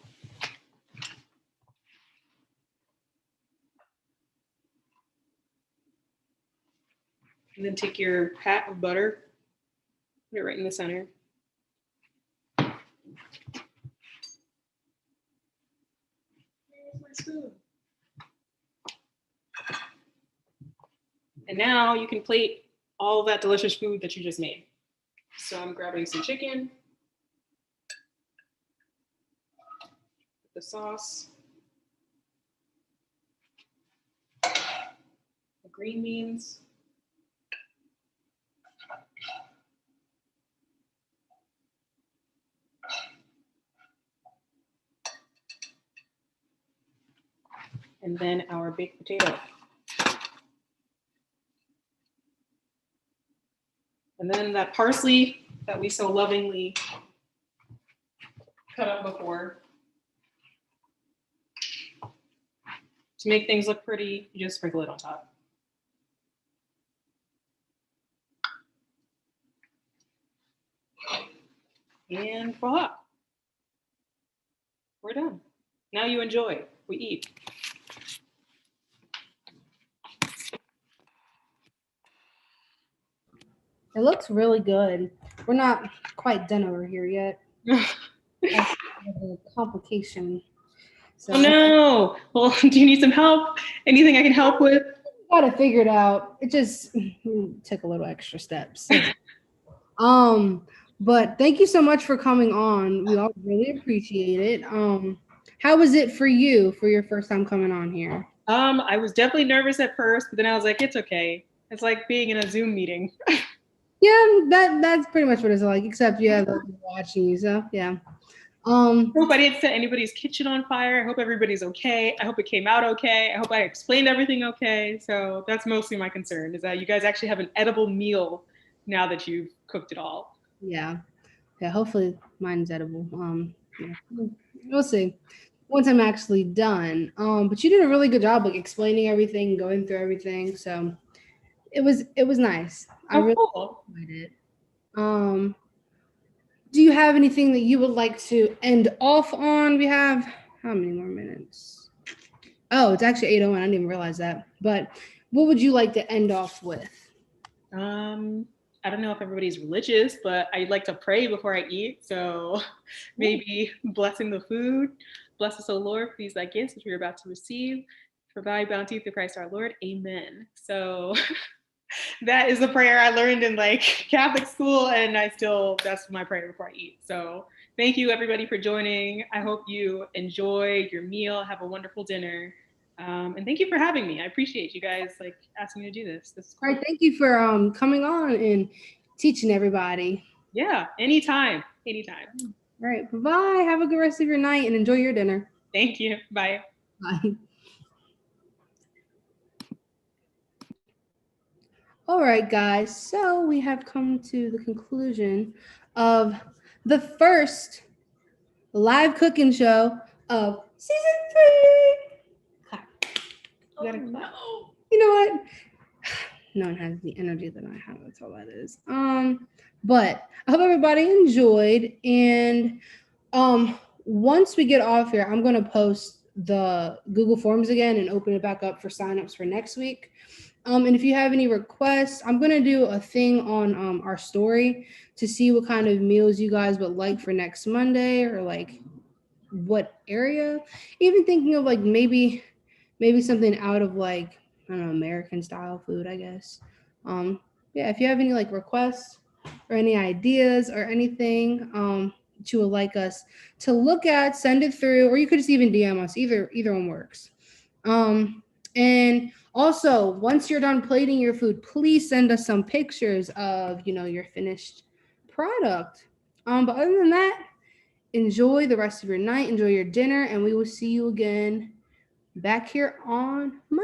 And then take your pat of butter, put it right in the center. Where's my spoon? And now you can plate all of that delicious food that you just made. So I'm grabbing some chicken, the sauce, the green beans, and then our baked potato. And then that parsley that we so lovingly cut up before. To make things look pretty, you just sprinkle it on top. And voila, we're done. Now you enjoy, we eat. It looks really good. We're not quite done over here yet. That's a complication. So Oh no, well, do you need some help? Anything I can help with? gotta figure it out. It just took a little extra steps. But thank you so much for coming on. We all really appreciate it. How was it for you for your first time coming on here? I was definitely nervous at first, but then I was like, it's okay. It's like being in a Zoom meeting. Yeah, that's pretty much what it's like, except you have those watching you. So yeah. I hope I didn't set anybody's kitchen on fire. I hope everybody's okay. I hope it came out okay. I hope I explained everything okay. So that's mostly my concern, is that you guys actually have an edible meal now that you've cooked it all. Yeah. Hopefully mine's edible. Yeah. We'll see once I'm actually done. But you did a really good job like explaining everything, going through everything. So it was nice. I really Cool. enjoyed it. Do you have anything that you would like to end off on? We have how many more minutes? Oh, it's actually 8:01. I didn't even realize that. But what would you like to end off with? I don't know if everybody's religious, but I like to pray before I eat. So maybe blessing the food. Bless us, O Lord, for these thy gifts which we are about to receive. Provide bounty through Christ our Lord. Amen. So that is the prayer I learned in like Catholic school, and that's my prayer before I eat. So thank you everybody for joining. I hope you enjoy your meal, have a wonderful dinner. And thank you for having me. I appreciate you guys like asking me to do this. This is cool. All right, thank you for coming on and teaching everybody. Yeah, anytime. Anytime. All right, bye-bye. Have a good rest of your night and enjoy your dinner. Thank you. Bye. Bye. All right, guys. So we have come to the conclusion of the first live cooking show of season 3. Clap. You gotta clap. You know what? No one has the energy that I have. That's all that is. But I hope everybody enjoyed. And once we get off here, I'm gonna post the Google Forms again and open it back up for signups for next week. And if you have any requests, I'm gonna do a thing on our story to see what kind of meals you guys would like for next Monday, or like what area. Even thinking of like maybe something out of like, I don't know, American style food, I guess. Yeah, if you have any like requests or any ideas or anything that you would like us to look at, send it through, or you could just even DM us. Either one works. And also, once you're done plating your food, please send us some pictures of, your finished product. But other than that, enjoy the rest of your night, enjoy your dinner, and we will see you again back here on Monday.